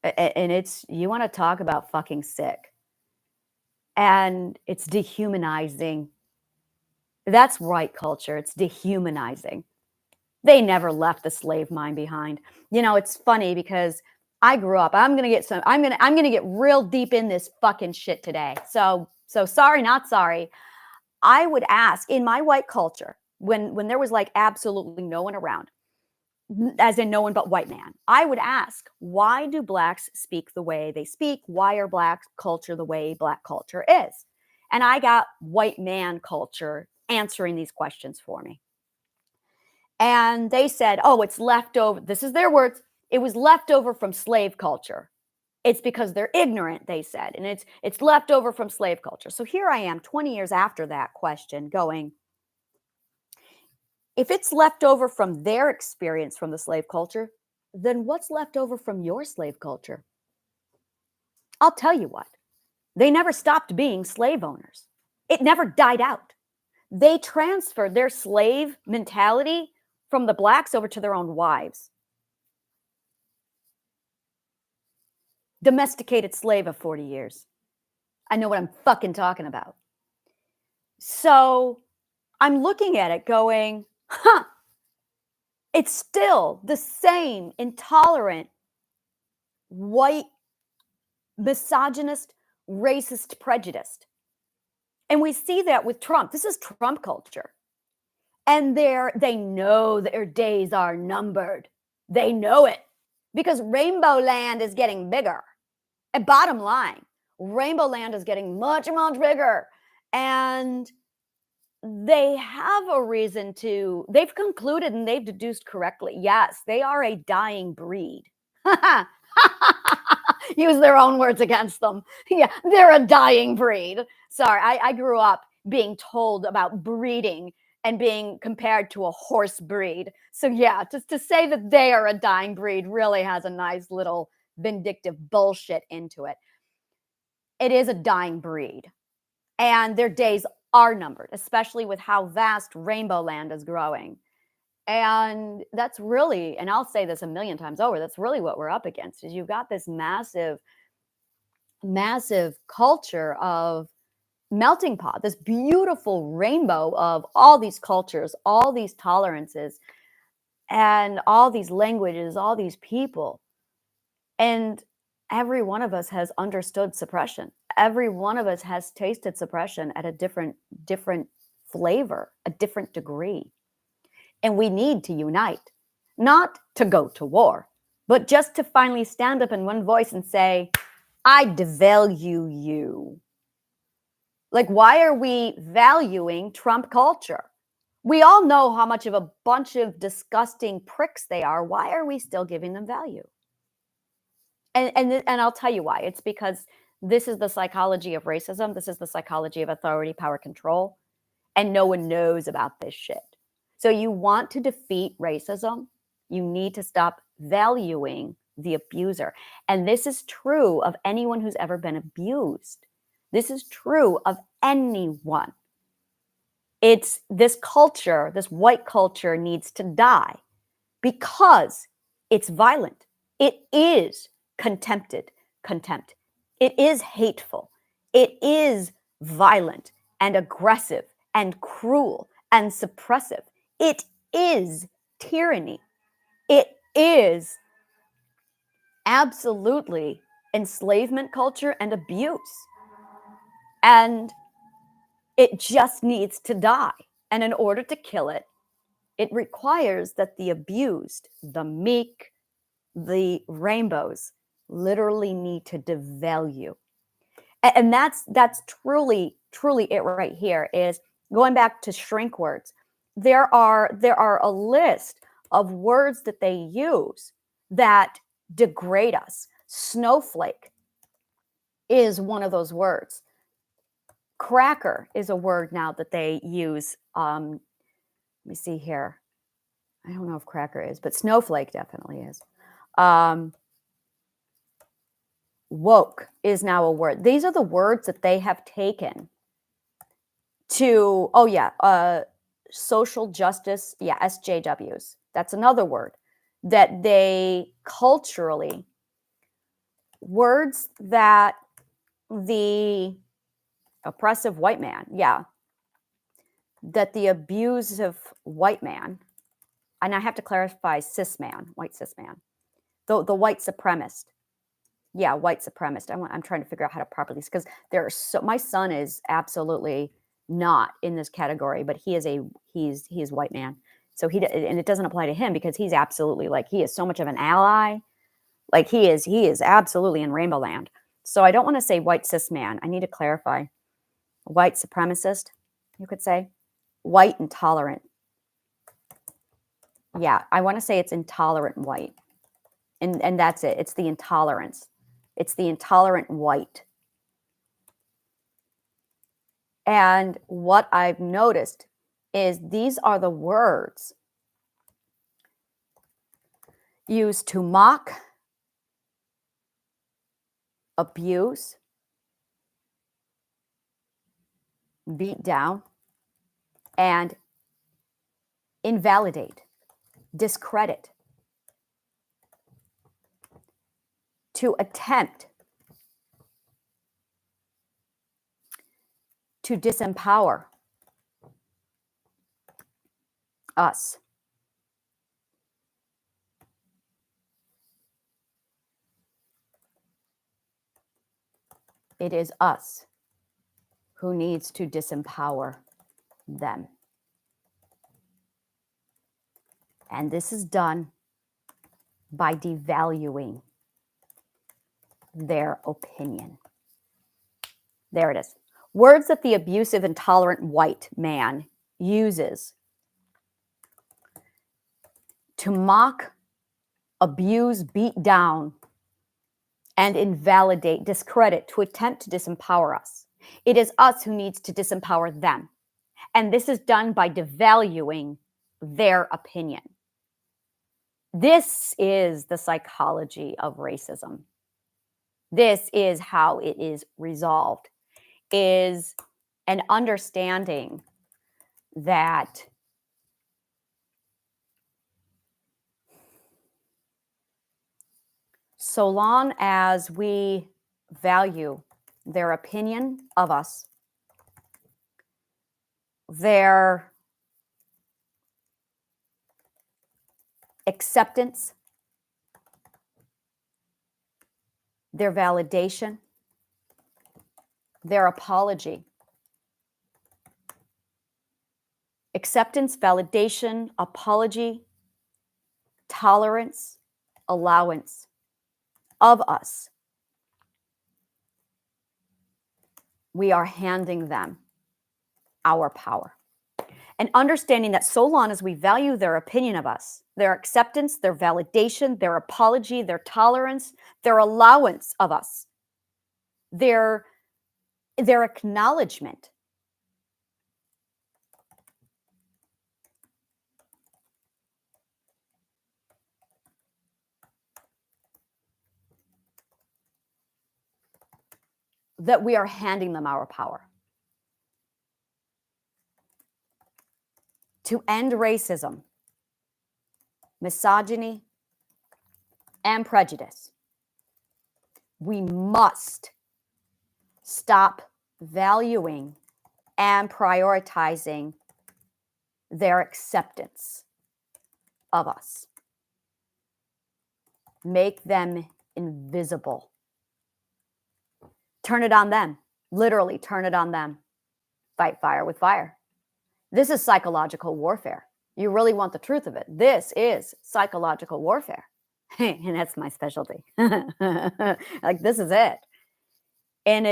And it's, you want to talk about fucking sick. And it's dehumanizing. That's white culture. It's dehumanizing. They never left the slave mind behind. You know, it's funny because I grew up. I'm gonna get real deep in this fucking shit today. So sorry, not sorry. I would ask in my white culture when there was like absolutely no one around, as in no one but white man, I would ask, why do blacks speak the way they speak? Why are black culture the way black culture is? And I got white man culture answering these questions for me. And they said, oh, it's left over. This is their words. It was left over from slave culture. It's because they're ignorant, they said. And it's left over from slave culture. So here I am 20 years after that question going, if it's left over from their experience from the slave culture, then what's left over from your slave culture? I'll tell you what, they never stopped being slave owners. It never died out. They transferred their slave mentality from the blacks over to their own wives. Domesticated slave of 40 years. I know what I'm fucking talking about. So I'm looking at it going, huh, it's still the same intolerant, white, misogynist, racist prejudice. And we see that with Trump. This is Trump culture. And they know their days are numbered. They know it because Rainbow Land is getting bigger. And bottom line, Rainbow Land is getting much, much bigger. And they have a reason to, they've concluded and they've deduced correctly. Yes, they are a dying breed. Use their own words against them. Yeah, they're a dying breed. Sorry, I grew up being told about breeding and being compared to a horse breed. So yeah, just to say that they are a dying breed really has a nice little vindictive bullshit into it. It is a dying breed. And their days are numbered, especially with how vast Rainbow Land is growing. And that's really, and I'll say this a million times over, that's really what we're up against, is you've got this massive, massive culture of melting pot, this beautiful rainbow of all these cultures, all these tolerances, and all these languages, all these people. And every one of us has understood suppression. Every one of us has tasted suppression at a different flavor, a different degree. And we need to unite, not to go to war, but just to finally stand up in one voice and say, I devalue you. Like, why are we valuing Trump culture? We all know how much of a bunch of disgusting pricks they are. Why are we still giving them value? And I'll tell you why. It's because this is the psychology of racism. This is the psychology of authority, power, control. And no one knows about this shit. So you want to defeat racism, you need to stop devaluing the abuser. And this is true of anyone who's ever been abused. This is true of anyone. It's this culture, this white culture needs to die because it's violent. It is contempt. It is hateful. It is violent and aggressive and cruel and suppressive. It is tyranny. It is absolutely enslavement culture and abuse. And it just needs to die. And in order to kill it, it requires that the abused, the meek, the rainbows literally need to devalue. And that's truly it right here. Is going back to shrink words. There are a list of words that they use that degrade us. Snowflake is one of those words. Cracker is a word now that they use. Let me see here. I don't know if cracker is, but snowflake definitely is. Woke is now a word. These are the words that they have taken to, social justice, SJWs. That's another word that they culturally, words that the oppressive white man, that the abusive white man, and I have to clarify white cis man, the white supremacist. Yeah, white supremacist. I'm trying to figure out how to properly, because my son is absolutely not in this category, but he is white man. So and it doesn't apply to him because he's absolutely, like, he is so much of an ally. Like he is absolutely in rainbow land. So I don't want to say white cis man. I need to clarify. White supremacist, you could say. White intolerant. Yeah, I want to say it's intolerant white. And that's it. It's the intolerance. It's the intolerant white. And what I've noticed is these are the words used to mock, abuse, beat down, and invalidate, discredit, to attempt to disempower us. It is us who needs to disempower them. And this is done by devaluing their opinion. There it is. Words that the abusive, intolerant white man uses to mock, abuse, beat down, and invalidate, discredit, to attempt to disempower us. It is us who needs to disempower them. And this is done by devaluing their opinion. This is the psychology of racism. This is how it is resolved, is an understanding that so long as we value their opinion of us, their acceptance, their validation, their apology. Acceptance, validation, apology, tolerance, allowance of us. We are handing them our power. And understanding that so long as we value their opinion of us, their acceptance, their validation, their apology, their tolerance, their allowance of us, their acknowledgement, that we are handing them our power. To end racism, misogyny, and prejudice, we must stop valuing and prioritizing their acceptance of us. Make them invisible. Turn it on them. Literally turn it on them. Fight fire with fire. This is psychological warfare. You really want the truth of it. This is psychological warfare. And that's my specialty. Like, this is it. And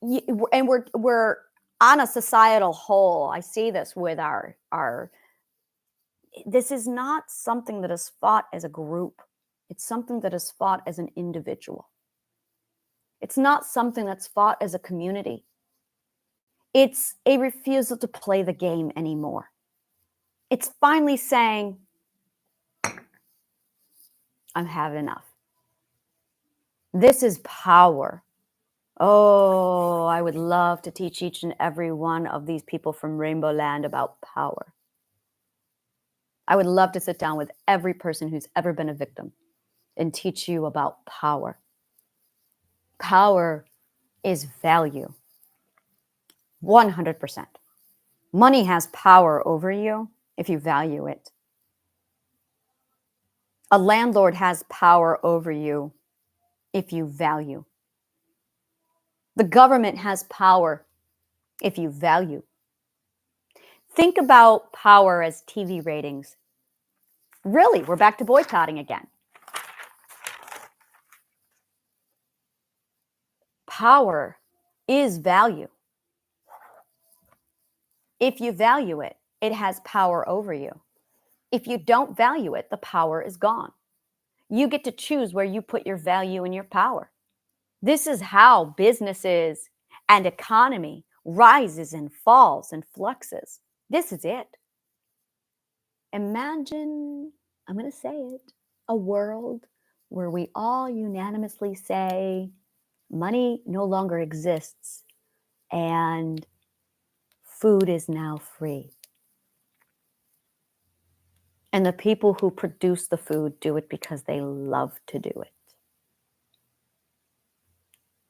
and we're on a societal whole. I see this with our this is not something that is fought as a group. It's something that is fought as an individual. It's not something that's fought as a community. It's a refusal to play the game anymore. It's finally saying, I'm having enough. This is power. Oh, I would love to teach each and every one of these people from Rainbow Land about power. I would love to sit down with every person who's ever been a victim and teach you about power. Power is value. 100%. Money has power over you if you value it. A landlord has power over you if you value. The government has power if you value. Think about power as TV ratings. Really, we're back to boycotting again. Power is value. If you value it, it has power over you. If you don't value it, the power is gone. You get to choose where you put your value and your power. This is how businesses and economy rises and falls and fluxes. This is it. Imagine, I'm going to say it, a world where we all unanimously say money no longer exists and food is now free. And the people who produce the food do it because they love to do it.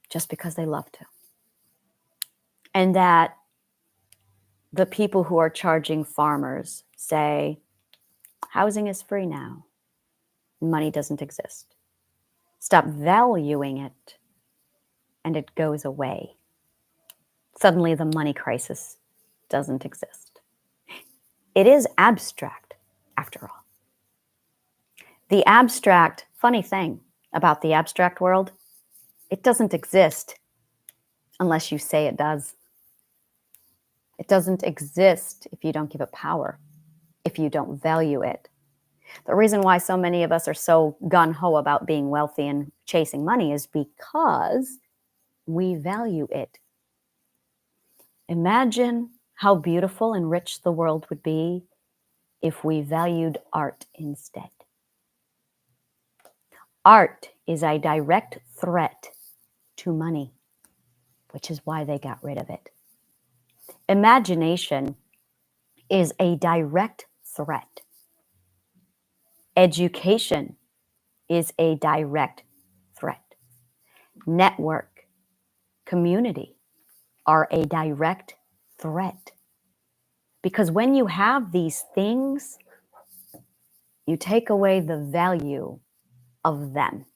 Just because they love to. And that the people who are charging farmers say, housing is free now. Money doesn't exist. Stop valuing it, and it goes away. Suddenly the money crisis doesn't exist. It is abstract, after all. The abstract, funny thing about the abstract world, it doesn't exist unless you say it does. It doesn't exist if you don't give it power, if you don't value it. The reason why so many of us are so gung-ho about being wealthy and chasing money is because we value it. Imagine how beautiful and rich the world would be if we valued art instead. Art is a direct threat to money, which is why they got rid of it. Imagination is a direct threat. Education is a direct threat. Network, community are a direct threat. Because when you have these things, you take away the value of them.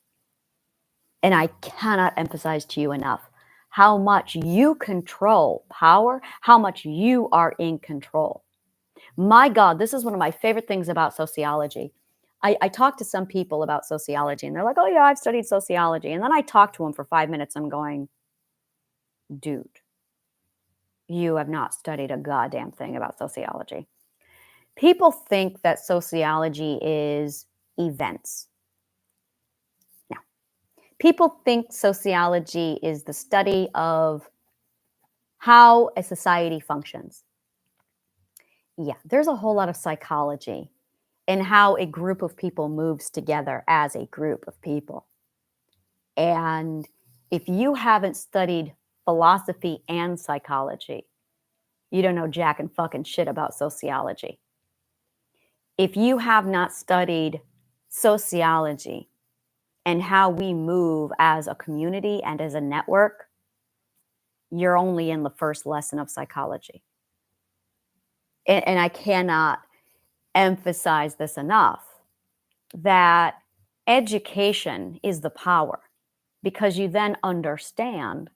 And I cannot emphasize to you enough how much you control power, how much you are in control. My God, this is one of my favorite things about sociology. I talk to some people about sociology and they're like, oh yeah, I've studied sociology. And then I talk to them for 5 minutes. I'm going, dude, you have not studied a goddamn thing about sociology. People think that sociology is events. No. People think sociology is the study of how a society functions. Yeah, there's a whole lot of psychology in how a group of people moves together as a group of people. And If you haven't studied philosophy and psychology, you don't know jack and fucking shit about sociology. If you have not studied sociology and how we move as a community and as a network, you're only in the first lesson of psychology. And I cannot emphasize this enough, that education is the power, because you then understand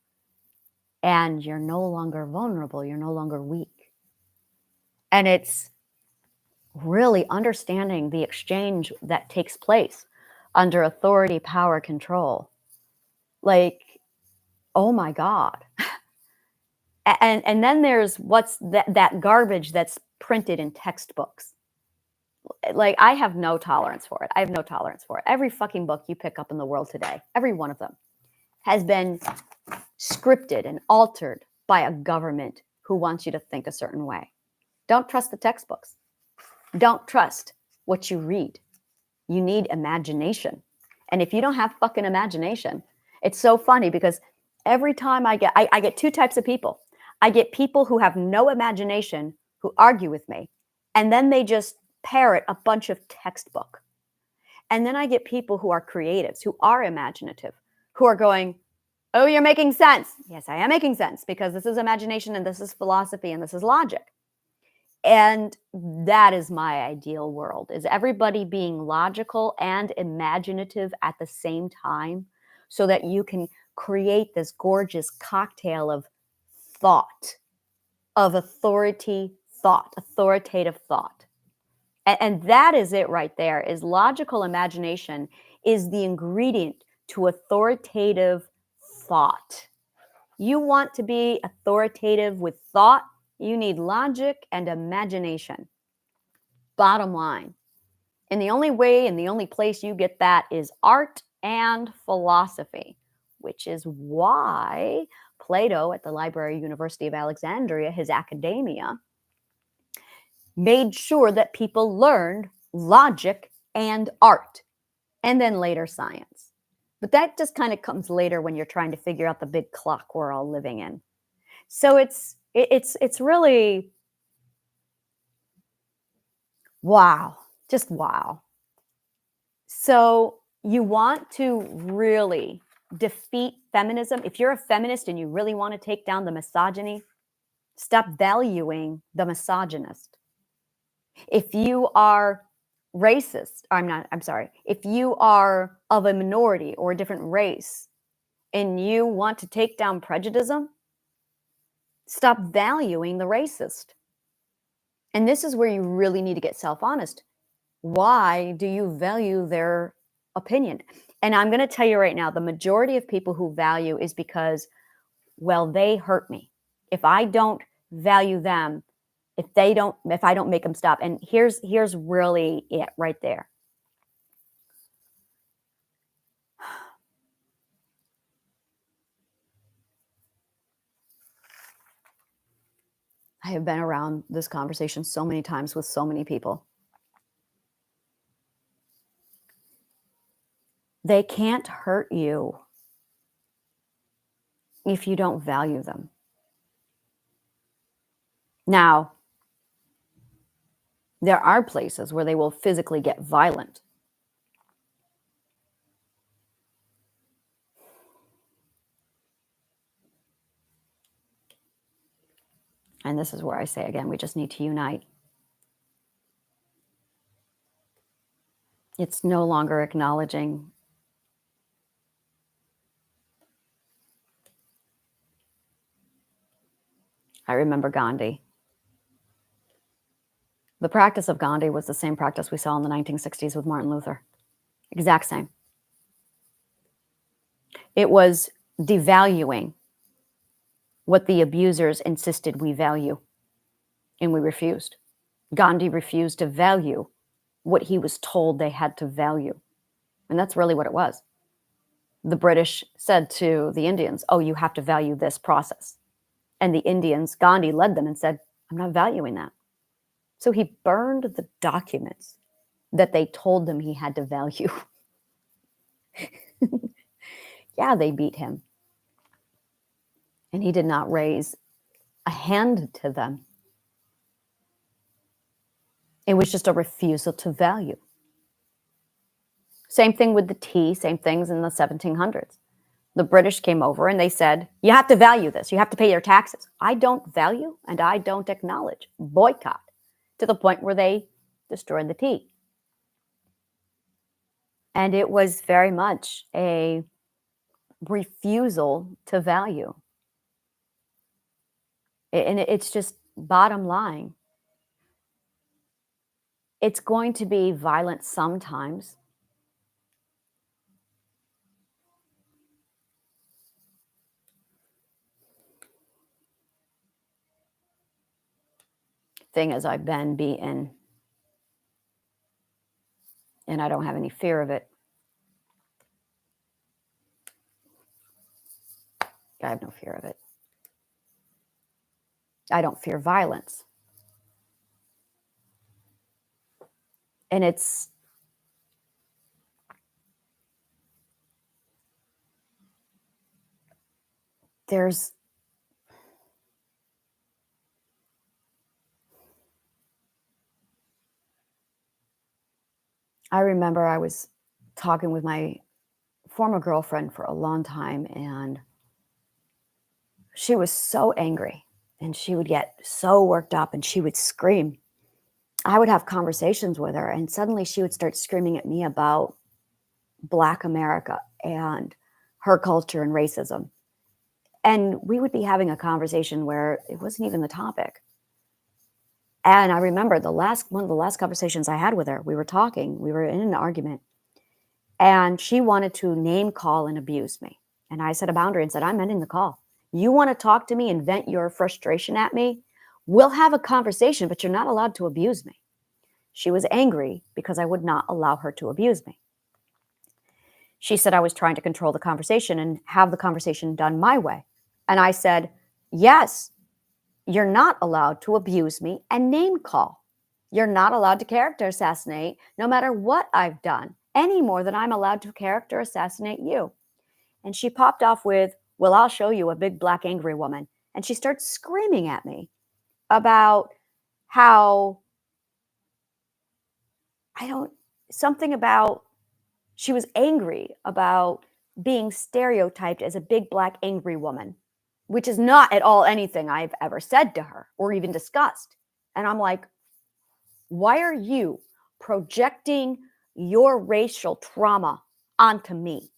and you're no longer vulnerable, you're no longer weak. And it's really understanding the exchange that takes place under authority, power, control. Like, oh my God. And then there's what's that garbage that's printed in textbooks. Like, I have no tolerance for it. I have no tolerance for it. Every fucking book you pick up in the world today, every one of them, has been scripted and altered by a government who wants you to think a certain way. Don't trust the textbooks. Don't trust what you read. You need imagination. And if you don't have fucking imagination, it's so funny, because every time I get two types of people. I get people who have no imagination who argue with me, and then they just parrot a bunch of textbook. And then I get people who are creatives, who are imaginative, who are going, oh, you're making sense. Yes, I am making sense, because this is imagination and this is philosophy and this is logic. And that is my ideal world, is everybody being logical and imaginative at the same time, so that you can create this gorgeous cocktail of thought, of authoritative thought. And that is it right there, is logical imagination is the ingredient to authoritative thought. You want to be authoritative with thought, you need logic and imagination. Bottom line. And the only way and the only place you get that is art and philosophy, which is why Plato at the Library University of Alexandria, his academia, made sure that people learned logic and art, and then later science. But that just kind of comes later when you're trying to figure out the big clock we're all living in. So it's really wow, just wow. So you want to really defeat feminism. If you're a feminist and you really want to take down the misogyny, stop valuing the misogynist. If you are racist, if you are of a minority or a different race and you want to take down prejudice, stop valuing the racist. And this is where you really need to get self-honest. Why do you value their opinion? And I'm going to tell you right now, the majority of people who value is because, well, they hurt me. If I don't value them, if I don't make them stop. And here's really it right there. I have been around this conversation so many times with so many people. They can't hurt you if you don't value them. Now, there are places where they will physically get violent. And this is where I say again, we just need to unite. It's no longer acknowledging I remember Gandhi. The practice of Gandhi was the same practice we saw in the 1960s with Martin Luther. Exact same. It was devaluing what the abusers insisted we value, and we refused. Gandhi refused to value what he was told they had to value. And that's really what it was. The British said to the Indians, oh, you have to value this process. And the Indians, Gandhi led them and said, I'm not valuing that. So he burned the documents that they told them he had to value. Yeah, they beat him. And he did not raise a hand to them. It was just a refusal to value. Same thing with the tea, same things in the 1700s. The British came over and they said, you have to value this. You have to pay your taxes. I don't value and I don't acknowledge. Boycott, to the point where they destroyed the tea. And it was very much a refusal to value. And it's just bottom line. It's going to be violent sometimes. Thing is, I've been beaten and I don't have any fear of it. I have no fear of it. I don't fear violence. And I remember I was talking with my former girlfriend for a long time, and she was so angry and she would get so worked up and she would scream. I would have conversations with her and suddenly she would start screaming at me about Black America and her culture and racism. And we would be having a conversation where it wasn't even the topic. And I remember one of the last conversations I had with her, we were talking, we were in an argument, and she wanted to name call and abuse me. And I set a boundary and said, I'm ending the call. You want to talk to me and vent your frustration at me? We'll have a conversation, but you're not allowed to abuse me. She was angry because I would not allow her to abuse me. She said I was trying to control the conversation and have the conversation done my way. And I said, yes, you're not allowed to abuse me and name call. You're not allowed to character assassinate no matter what I've done, any more than I'm allowed to character assassinate you. And she popped off with, well, I'll show you, a big Black angry woman. And she starts screaming at me about how something about, she was angry about being stereotyped as a big Black angry woman, which is not at all anything I've ever said to her or even discussed. And I'm like, why are you projecting your racial trauma onto me?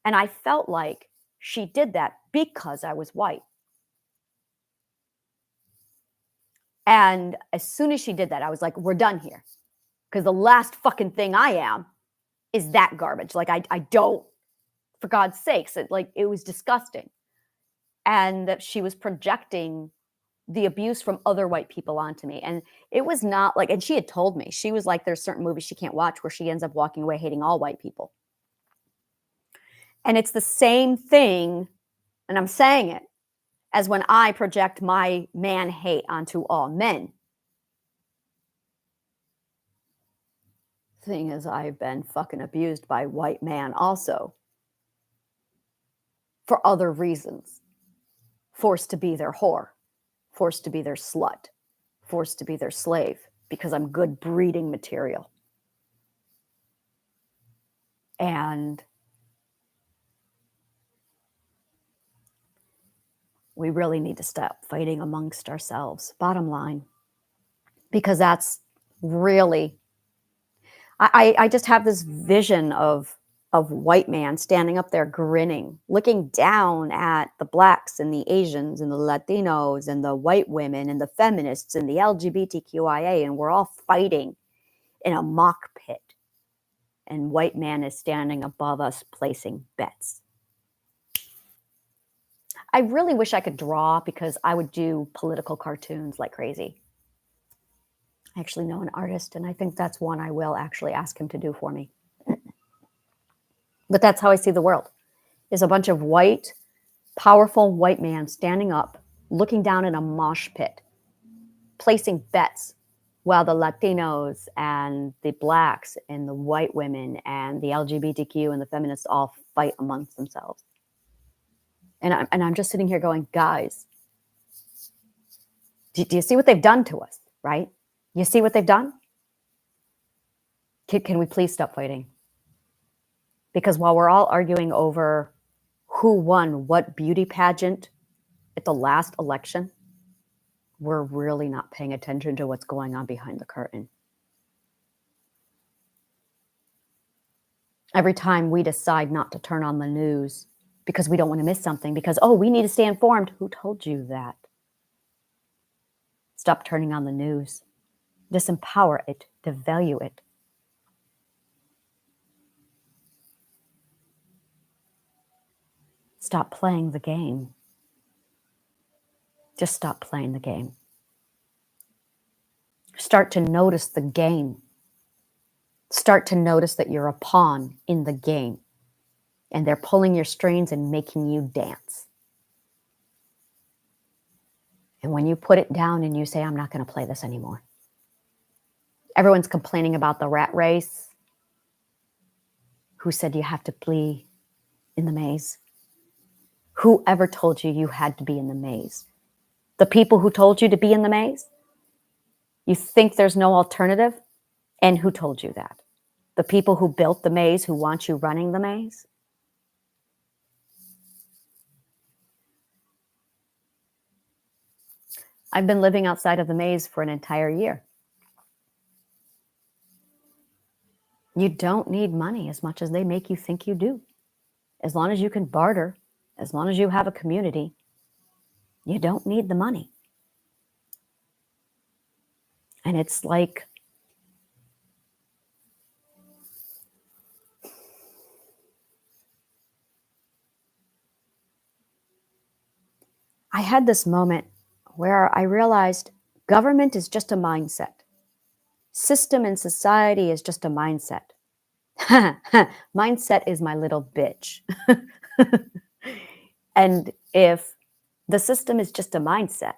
And I felt like she did that because I was white. And as soon as she did that, I was like, we're done here. Because the last fucking thing I am is that garbage. Like, I don't, for God's sakes, it was disgusting. And that she was projecting the abuse from other white people onto me. And it was not like, and she had told me, she was like, there's certain movies she can't watch where she ends up walking away hating all white people. And it's the same thing, and I'm saying it, as when I project my man hate onto all men. Thing is, I've been fucking abused by white man also. For other reasons. Forced to be their whore. Forced to be their slut. Forced to be their slave. Because I'm good breeding material. And we really need to stop fighting amongst ourselves. Bottom line. Because that's really, I just have this vision of white man standing up there grinning, looking down at the Blacks and the Asians and the Latinos and the white women and the feminists and the LGBTQIA, and we're all fighting in a mock pit. And white man is standing above us placing bets. I really wish I could draw, because I would do political cartoons like crazy. I actually know an artist, and I think that's one I will actually ask him to do for me. But that's how I see the world, is a bunch of white, powerful white men standing up, looking down in a mosh pit, placing bets, while the Latinos and the Blacks and the white women and the LGBTQ and the feminists all fight amongst themselves. And I'm just sitting here going, guys, do you see what they've done to us, right? You see what they've done? Can we please stop fighting? Because while we're all arguing over who won what beauty pageant at the last election, we're really not paying attention to what's going on behind the curtain. Every time we decide not to turn on the news because we don't want to miss something, because, oh, we need to stay informed. Who told you that? Stop turning on the news. Disempower it. Devalue it. Stop playing the game. Just stop playing the game. Start to notice the game. Start to notice that you're a pawn in the game and they're pulling your strings and making you dance. And when you put it down and you say, I'm not going to play this anymore. Everyone's complaining about the rat race. Who said you have to be in the maze? Whoever told you you had to be in the maze? The people who told you to be in the maze? You think there's no alternative? And who told you that? The people who built the maze, who want you running the maze? I've been living outside of the maze for an entire year. You don't need money as much as they make you think you do. As long as you can barter, as long as you have a community, you don't need the money. And it's like, I had this moment where I realized government is just a mindset. System and society is just a mindset. Mindset is my little bitch. And if the system is just a mindset,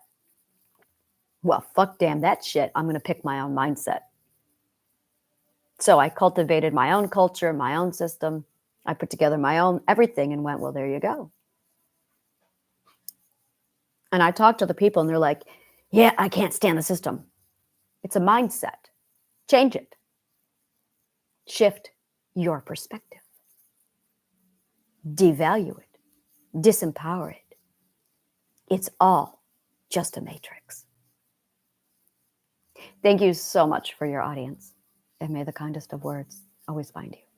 well, fuck damn that shit. I'm going to pick my own mindset. So I cultivated my own culture, my own system. I put together my own everything and went, well, there you go. And I talked to the people and they're like, yeah, I can't stand the system. It's a mindset. Change it. Shift your perspective. Devalue it. Disempower it. It's all just a matrix. Thank you so much for your audience. And may the kindest of words always find you.